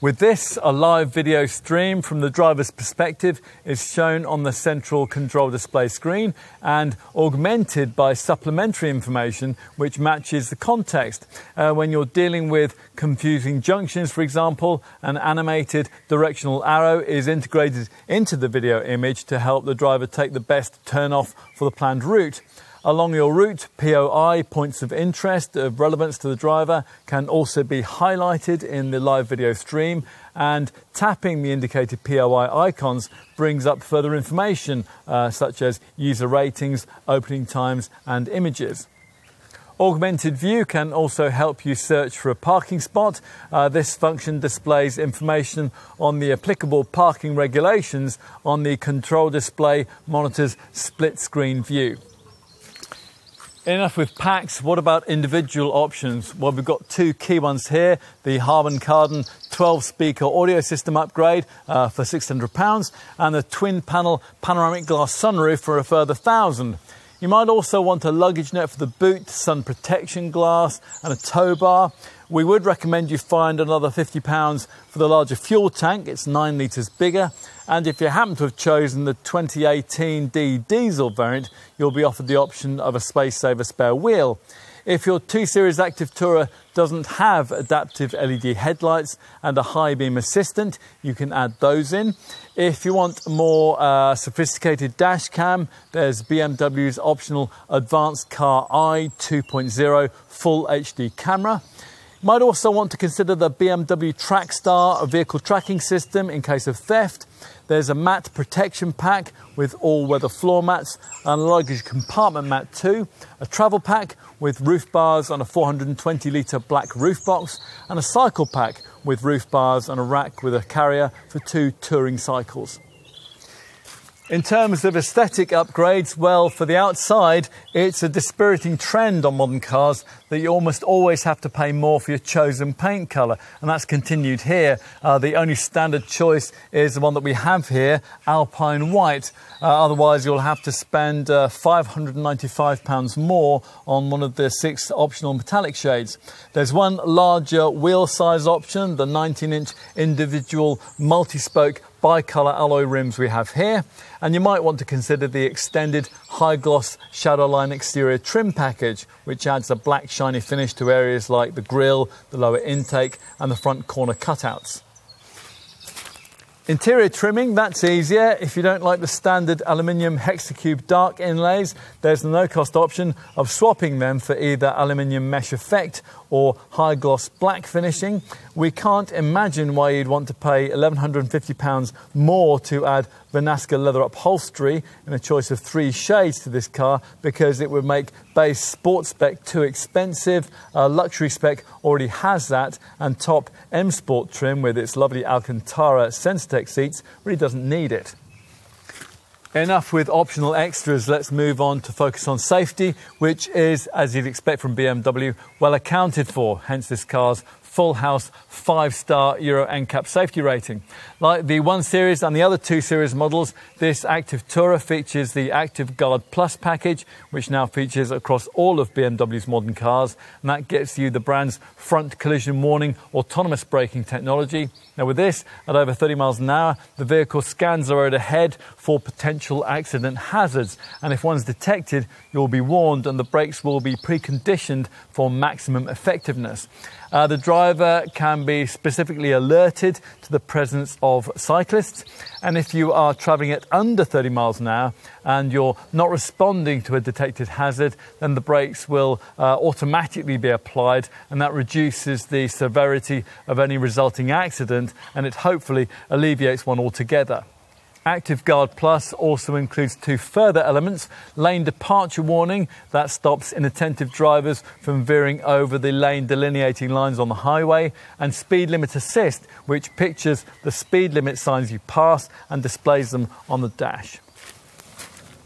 With this, a live video stream from the driver's perspective is shown on the central control display screen and augmented by supplementary information which matches the context. When you're dealing with confusing junctions, for example, an animated directional arrow is integrated into the video image to help the driver take the best turn off for the planned route. Along your route, POI, points of interest of relevance to the driver, can also be highlighted in the live video stream, and tapping the indicated POI icons brings up further information such as user ratings, opening times and images. Augmented view can also help you search for a parking spot. This function displays information on the applicable parking regulations on the control display monitor's split screen view. Enough with packs. What about individual options? Well, we've got two key ones here. The Harman Kardon 12-speaker audio system upgrade for £600 and the twin-panel panoramic glass sunroof for a further £1,000. You might also want a luggage net for the boot, sun protection glass and a tow bar. We would recommend you find another £50 for the larger fuel tank. It's 9 litres bigger. And if you happen to have chosen the 2018D diesel variant, you'll be offered the option of a space saver spare wheel. If your 2 Series Active Tourer doesn't have adaptive LED headlights and a high beam assistant, you can add those in. If you want a more sophisticated dash cam, there's BMW's optional Advanced Car Eye 2.0 Full HD camera. You might also want to consider the BMW Trackstar vehicle tracking system in case of theft. There's a mat protection pack with all-weather floor mats and a luggage compartment mat too, a travel pack with roof bars on a 420-litre black roof box, and a cycle pack with roof bars and a rack with a carrier for 2 touring cycles. In terms of aesthetic upgrades, well, for the outside, it's a dispiriting trend on modern cars that you almost always have to pay more for your chosen paint colour, and that's continued here. The only standard choice is the one that we have here, Alpine White. Otherwise, you'll have to spend £595 more on one of the 6 optional metallic shades. There's one larger wheel size option, the 19-inch individual multi-spoke bi-colour alloy rims we have here, and you might want to consider the extended high-gloss Shadowline exterior trim package, which adds a black shiny finish to areas like the grille, the lower intake and the front corner cutouts. Interior trimming, that's easier. If you don't like the standard aluminium Hexacube dark inlays, there's the no-cost option of swapping them for either aluminium mesh effect or high gloss black finishing. We can't imagine why you'd want to pay £1,150 more to add Vernasca leather upholstery in a choice of 3 shades to this car, because it would make base sports spec too expensive. Luxury spec already has that, and top M Sport trim with its lovely Alcantara Sensitech seats really doesn't need it. Enough with optional extras, let's move on to focus on safety, which is, as you'd expect from BMW, well accounted for, hence this car's full house 5-star Euro NCAP safety rating. Like the 1 Series and the other 2 Series models, this Active Tourer features the Active Guard Plus package, which now features across all of BMW's modern cars, and that gets you the brand's front collision warning autonomous braking technology. Now with this, at over 30 miles an hour, the vehicle scans the road ahead for potential accident hazards, and if one's detected, you'll be warned and the brakes will be preconditioned for maximum effectiveness. The driver can be specifically alerted to the presence of cyclists, and if you are travelling at under 30 miles an hour and you're not responding to a detected hazard, then the brakes will automatically be applied, and that reduces the severity of any resulting accident, and it hopefully alleviates one altogether. Active Guard Plus also includes 2 further elements: lane departure warning, that stops inattentive drivers from veering over the lane delineating lines on the highway, and speed limit assist, which pictures the speed limit signs you pass and displays them on the dash.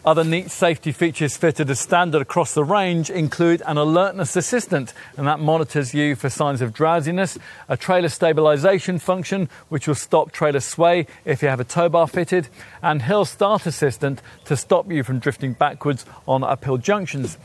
Other neat safety features fitted as standard across the range include an alertness assistant, and that monitors you for signs of drowsiness, a trailer stabilisation function which will stop trailer sway if you have a tow bar fitted, and hill start assistant to stop you from drifting backwards on uphill junctions.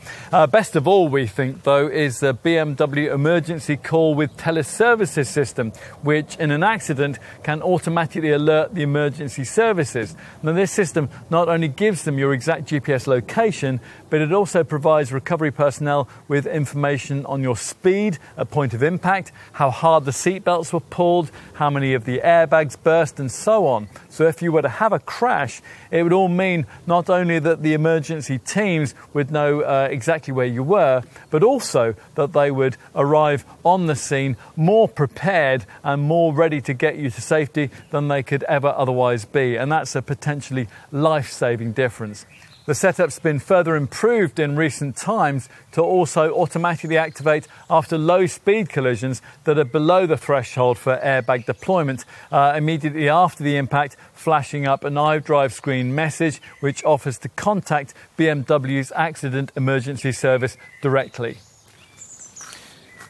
Best of all, we think, though, is the BMW emergency call with teleservices system, which in an accident can automatically alert the emergency services. Now this system not only gives them your exact GPS location, but it also provides recovery personnel with information on your speed at point of impact, how hard the seatbelts were pulled, how many of the airbags burst, and so on. So if you were to have a crash, it would all mean not only that the emergency teams would know exactly where you were, but also that they would arrive on the scene more prepared and more ready to get you to safety than they could ever otherwise be. And that's a potentially life-saving difference. The setup's been further improved in recent times to also automatically activate after low-speed collisions that are below the threshold for airbag deployment, immediately after the impact, flashing up an iDrive screen message which offers to contact BMW's Accident Emergency Service directly.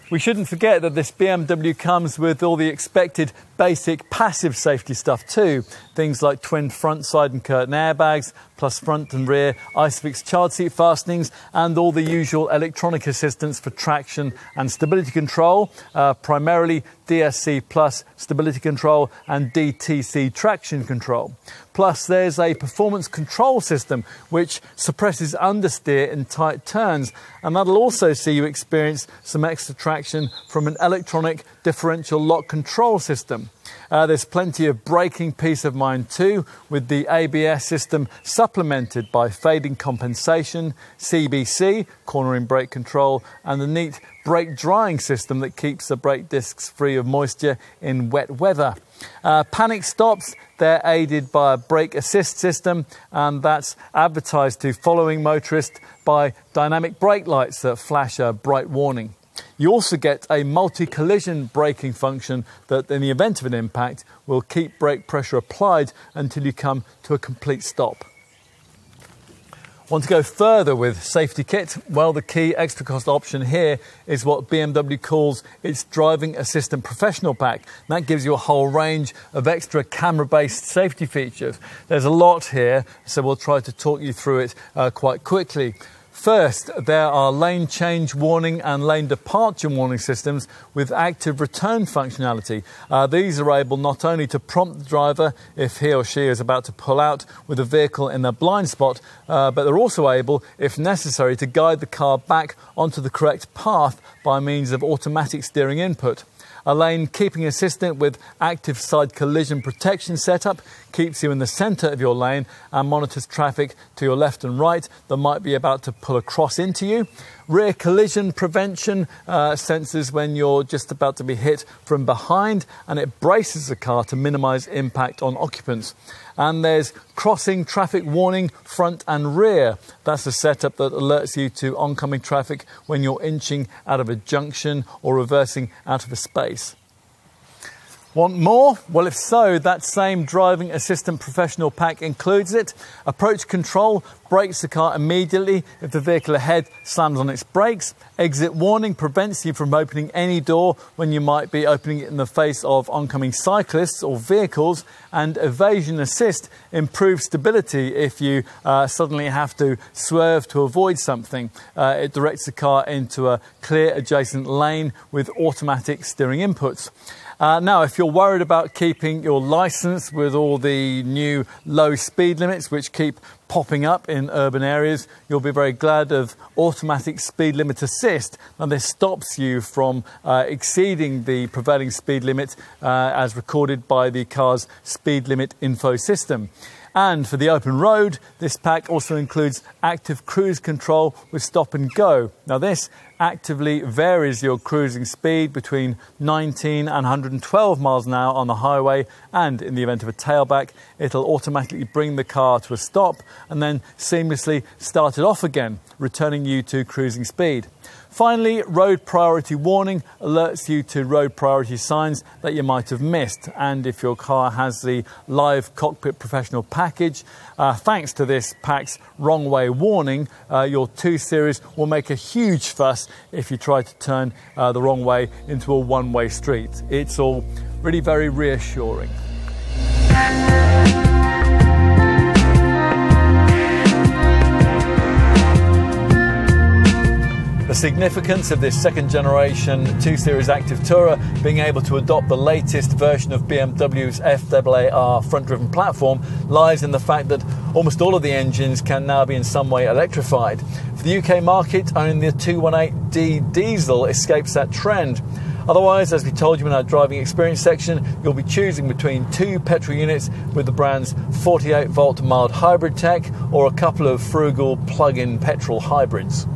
We shouldn't forget that this BMW comes with all the expected basic passive safety stuff too. Things like twin front, side and curtain airbags, plus front and rear ISOFIX child seat fastenings, and all the usual electronic assistance for traction and stability control, primarily DSC Plus stability control and DTC traction control. Plus there's a performance control system which suppresses understeer in tight turns, and that'll also see you experience some extra traction from an electronic differential lock control system. There's plenty of braking peace of mind too, with the ABS system supplemented by fading compensation, CBC, cornering brake control, and the neat brake drying system that keeps the brake discs free of moisture in wet weather. Panic stops, they're aided by a brake assist system, and that's advertised to following motorists by dynamic brake lights that flash a bright warning. You also get a multi-collision braking function that, in the event of an impact, will keep brake pressure applied until you come to a complete stop. Want to go further with safety kit? Well, the key extra cost option here is what BMW calls its Driving Assistant Professional Pack. And that gives you a whole range of extra camera-based safety features. There's a lot here, so we'll try to talk you through it quite quickly. First, there are lane change warning and lane departure warning systems with active return functionality. These are able not only to prompt the driver if he or she is about to pull out with a vehicle in their blind spot, but they're also able, if necessary, to guide the car back onto the correct path by means of automatic steering input. A lane keeping assistant with active side collision protection setup keeps you in the centre of your lane and monitors traffic to your left and right that might be about to pull across into you. Rear collision prevention senses when you're just about to be hit from behind, and it braces the car to minimise impact on occupants. And there's crossing traffic warning front and rear. That's a setup that alerts you to oncoming traffic when you're inching out of a junction or reversing out of a space. Want more? Well, if so, that same driving assistant professional pack includes it. Approach control brakes the car immediately if the vehicle ahead slams on its brakes. Exit warning prevents you from opening any door when you might be opening it in the face of oncoming cyclists or vehicles. And evasion assist improves stability if you suddenly have to swerve to avoid something. It directs the car into a clear adjacent lane with automatic steering inputs. Now, if you're worried about keeping your licence with all the new low speed limits which keep popping up in urban areas, you'll be very glad of automatic speed limit assist. Now, this stops you from exceeding the prevailing speed limit as recorded by the car's speed limit info system. And for the open road, this pack also includes active cruise control with stop and go. Now, this actively varies your cruising speed between 19 and 112 miles an hour on the highway, and in the event of a tailback, it'll automatically bring the car to a stop and then seamlessly start it off again, returning you to cruising speed. Finally, road priority warning alerts you to road priority signs that you might have missed. And if your car has the live cockpit professional package, thanks to this pack's wrong way warning, your 2 Series will make a huge fuss if you try to turn the wrong way into a one-way street. It's all really very reassuring. The significance of this second generation 2 Series Active Tourer being able to adopt the latest version of BMW's FAAR front-driven platform lies in the fact that almost all of the engines can now be in some way electrified. For the UK market, only the 218D diesel escapes that trend. Otherwise, as we told you in our driving experience section, you'll be choosing between 2 petrol units with the brand's 48-volt mild hybrid tech or a couple of frugal plug-in petrol hybrids.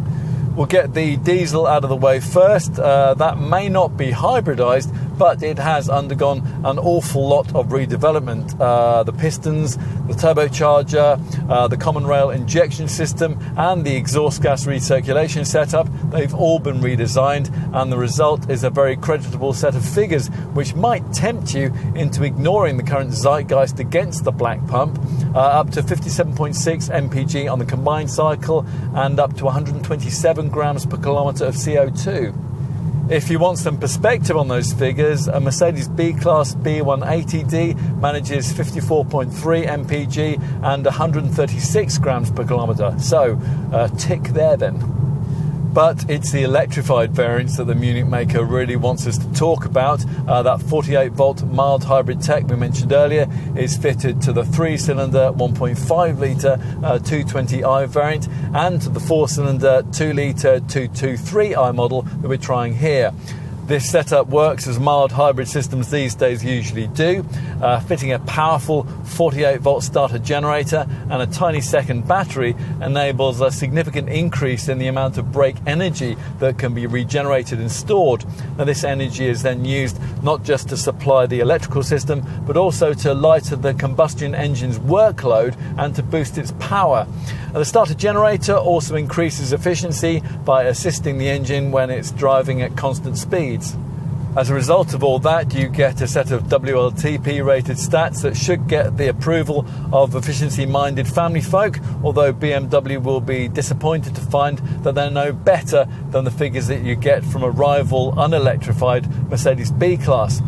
We'll get the diesel out of the way first. That may not be hybridized, but it has undergone an awful lot of redevelopment. The pistons, the turbocharger, the common rail injection system and the exhaust gas recirculation setup, they've all been redesigned, and the result is a very creditable set of figures which might tempt you into ignoring the current zeitgeist against the black pump. Up to 57.6 mpg on the combined cycle and up to 127 grams per kilometre of CO2. If you want some perspective on those figures, a Mercedes B-Class B180D manages 54.3 mpg and 136 grams per kilometre. So, tick there then. But it's the electrified variants that the Munich maker really wants us to talk about. That 48-volt mild hybrid tech we mentioned earlier is fitted to the 3-cylinder 1.5-litre 220i variant and to the 4-cylinder 2-litre 223i model that we're trying here. This setup works as mild hybrid systems these days usually do, fitting a powerful 48-volt starter generator and a tiny second battery enables a significant increase in the amount of brake energy that can be regenerated and stored. Now, this energy is then used not just to supply the electrical system, but also to lighten the combustion engine's workload and to boost its power. Now, the starter generator also increases efficiency by assisting the engine when it's driving at constant speeds. As a result of all that, you get a set of WLTP rated stats that should get the approval of efficiency-minded family folk, although BMW will be disappointed to find that they're no better than the figures that you get from a rival unelectrified Mercedes B-Class.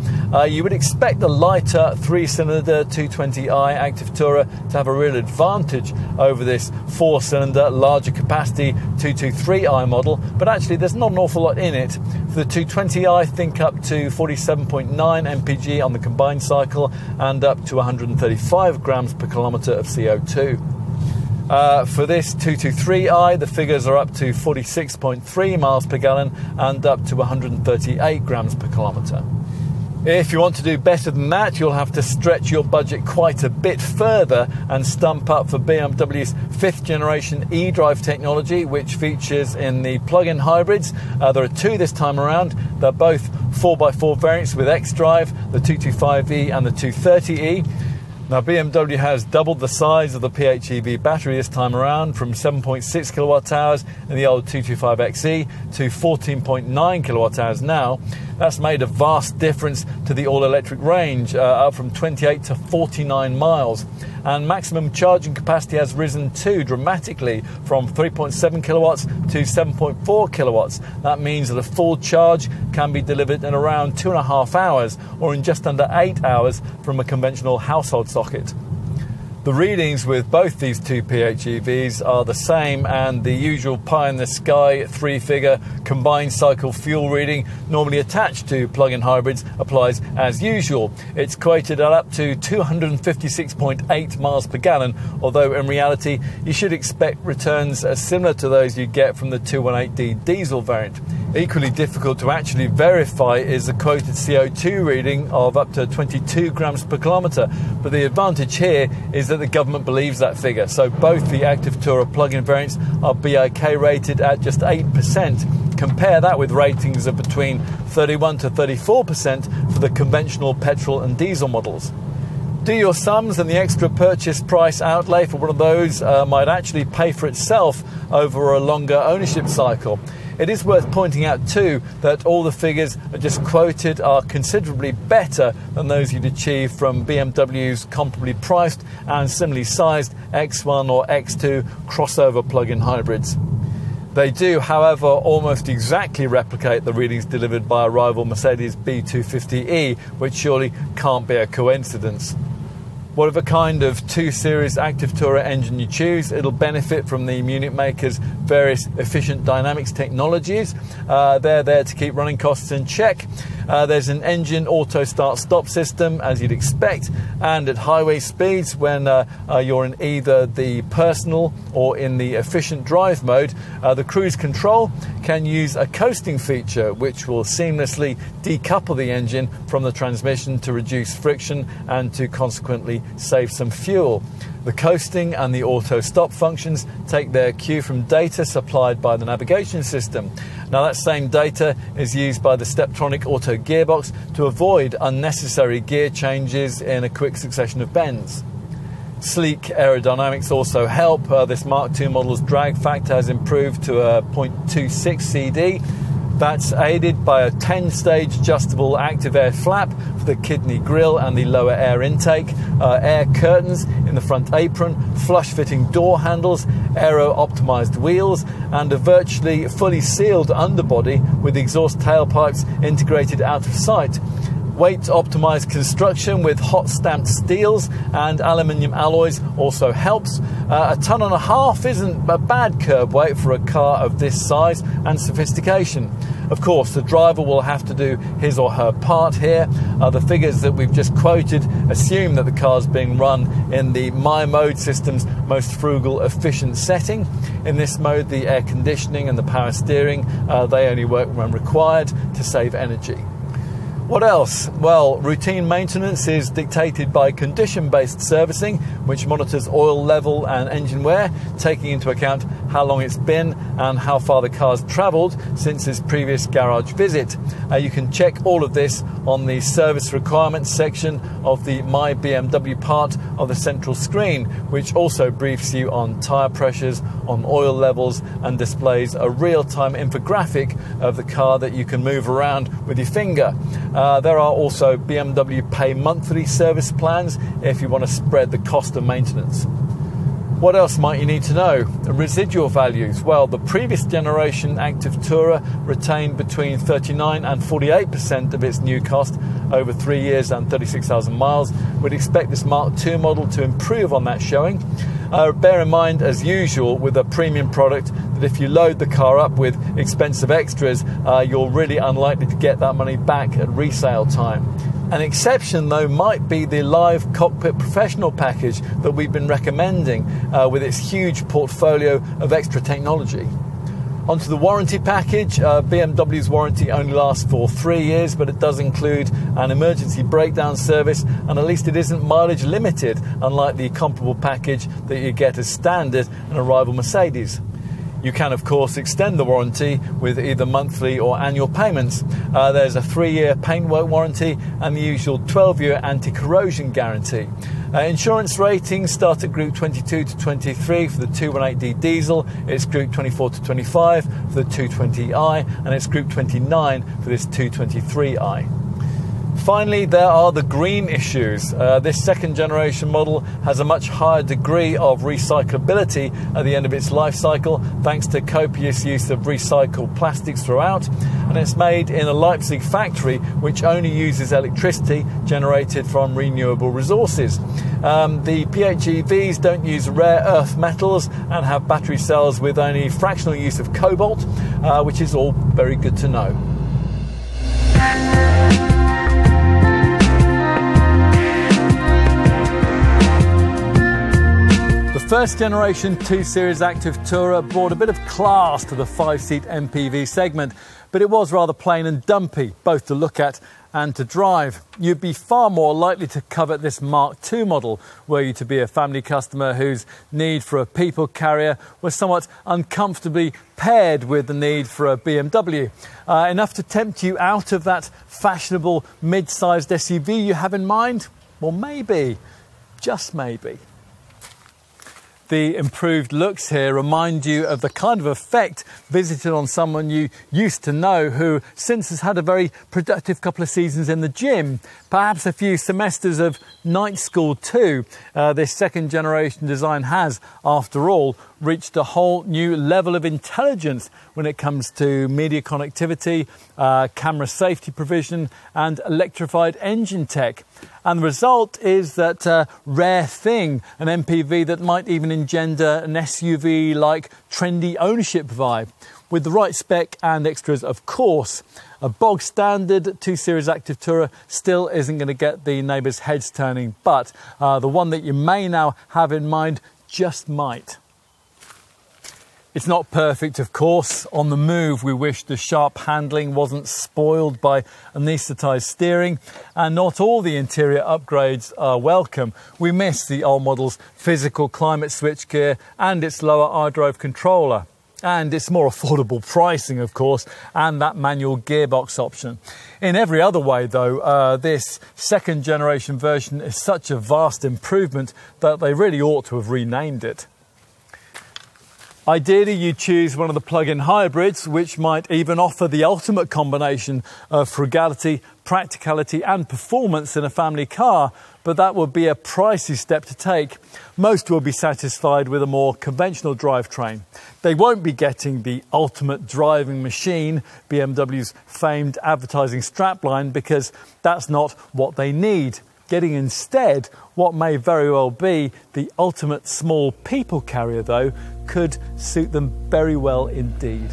You would expect the lighter 3-cylinder 220i Active Tourer to have a real advantage over this 4-cylinder, larger capacity 223i model, but actually there's not an awful lot in it. For the 220i, think up to 47.9 mpg on the combined cycle and up to 135 grams per kilometre of CO2. For this 223i, the figures are up to 46.3 miles per gallon and up to 138 grams per kilometre. If you want to do better than that, you'll have to stretch your budget quite a bit further and stump up for BMW's 5th generation eDrive technology, which features in the plug-in hybrids. There are two this time around. They're both 4x4 variants with xDrive, the 225e and the 230e. Now, BMW has doubled the size of the PHEV battery this time around, from 7.6 kilowatt hours in the old 225xe to 14.9 kilowatt hours now. That's made a vast difference to the all-electric range, up from 28 to 49 miles. And maximum charging capacity has risen too dramatically, from 3.7 kilowatts to 7.4 kilowatts. That means that a full charge can be delivered in around 2.5 hours, or in just under 8 hours from a conventional household socket. The readings with both these two PHEVs are the same, and the usual pie-in-the-sky 3-figure combined cycle fuel reading normally attached to plug-in hybrids applies as usual. It's quoted at up to 256.8 miles per gallon, although in reality you should expect returns similar to those you get from the 218D diesel variant. Equally difficult to actually verify is the quoted CO2 reading of up to 22 grams per kilometre, but the advantage here is that the government believes that figure, so both the Active Tourer plug-in variants are BIK rated at just 8%. Compare that with ratings of between 31 to 34% for the conventional petrol and diesel models. Do your sums, and the extra purchase price outlay for one of those might actually pay for itself over a longer ownership cycle. It is worth pointing out too that all the figures I just quoted are considerably better than those you'd achieve from BMW's comparably priced and similarly sized X1 or X2 crossover plug-in hybrids. They do, however, almost exactly replicate the readings delivered by a rival Mercedes B250e, which surely can't be a coincidence. Whatever kind of 2 Series Active Tourer engine you choose, it'll benefit from the Munich maker's various efficient dynamics technologies. They're there to keep running costs in check. There's an engine auto start-stop system, as you'd expect, and at highway speeds, when you're in either the personal or in the efficient drive mode, the cruise control can use a coasting feature which will seamlessly decouple the engine from the transmission to reduce friction and to consequently save some fuel. The coasting and the auto stop functions take their cue from data supplied by the navigation system. Now, that same data is used by the Steptronic auto gearbox to avoid unnecessary gear changes in a quick succession of bends. Sleek aerodynamics also help. This Mark II model's drag factor has improved to a 0.26 CD. That's aided by a 10-stage adjustable active air flap for the kidney grille and the lower air intake, air curtains in the front apron, flush-fitting door handles, aero-optimized wheels, and a virtually fully sealed underbody with exhaust tailpipes integrated out of sight. Weight-optimized construction with hot-stamped steels and aluminium alloys also helps. A ton and a half isn't a bad curb weight for a car of this size and sophistication. Of course, the driver will have to do his or her part here. The figures that we've just quoted assume that the car's being run in the My Mode system's most frugal, efficient setting. In this mode, the air conditioning and the power steering, they only work when required to save energy. What else? Well, routine maintenance is dictated by condition-based servicing, which monitors oil level and engine wear, taking into account how long it's been and how far the car's travelled since its previous garage visit. You can check all of this on the service requirements section of the My BMW part of the central screen, which also briefs you on tyre pressures, on oil levels, and displays a real-time infographic of the car that you can move around with your finger. There are also BMW Pay monthly service plans if you want to spread the cost of maintenance. What else might you need to know? Residual values. Well, the previous generation Active Tourer retained between 39 and 48% of its new cost over 3 years and 36,000 miles. We'd expect this Mark II model to improve on that showing. Bear in mind, as usual with a premium product, that if you load the car up with expensive extras, you're really unlikely to get that money back at resale time. An exception, though, might be the Live Cockpit Professional package that we've been recommending with its huge portfolio of extra technology. Onto the warranty package. BMW's warranty only lasts for 3 years, but it does include an emergency breakdown service, and at least it isn't mileage limited, unlike the comparable package that you get as standard in a rival Mercedes. You can, of course, extend the warranty with either monthly or annual payments. There's a 3-year paintwork warranty and the usual 12-year anti-corrosion guarantee. Insurance ratings start at Group 22 to 23 for the 218D diesel. It's Group 24 to 25 for the 220i, and it's Group 29 for this 223i. Finally, there are the green issues. This second generation model has a much higher degree of recyclability at the end of its life cycle, thanks to copious use of recycled plastics throughout, and it's made in a Leipzig factory which only uses electricity generated from renewable resources. The PHEVs don't use rare earth metals and have battery cells with only fractional use of cobalt, which is all very good to know. The first generation 2 Series Active Tourer brought a bit of class to the 5-seat MPV segment, but it was rather plain and dumpy, both to look at and to drive. You'd be far more likely to covet this Mark II model were you to be a family customer whose need for a people carrier was somewhat uncomfortably paired with the need for a BMW. Enough to tempt you out of that fashionable mid-sized SUV you have in mind? Well, maybe, just maybe. The improved looks here remind you of the kind of effect visited on someone you used to know who since has had a very productive couple of seasons in the gym, perhaps a few semesters of night school too. This second generation design has, after all, reached a whole new level of intelligence when it comes to media connectivity, camera safety provision and electrified engine tech. And the result is that rare thing, an MPV that might even engender an SUV-like trendy ownership vibe. With the right spec and extras, of course. A bog standard 2 Series Active Tourer still isn't going to get the neighbours' heads turning, but the one that you may now have in mind just might. It's not perfect, of course. On the move, we wish the sharp handling wasn't spoiled by anaesthetised steering, and not all the interior upgrades are welcome. We miss the old model's physical climate switchgear and its lower iDrive controller. And its more affordable pricing, of course, and that manual gearbox option. In every other way, though, this second generation version is such a vast improvement that they really ought to have renamed it. Ideally, you choose one of the plug-in hybrids, which might even offer the ultimate combination of frugality, practicality and performance in a family car, but that would be a pricey step to take. Most will be satisfied with a more conventional drivetrain. They won't be getting the ultimate driving machine, BMW's famed advertising strapline, because that's not what they need. Getting instead what may very well be the ultimate small people carrier, though, could suit them very well indeed.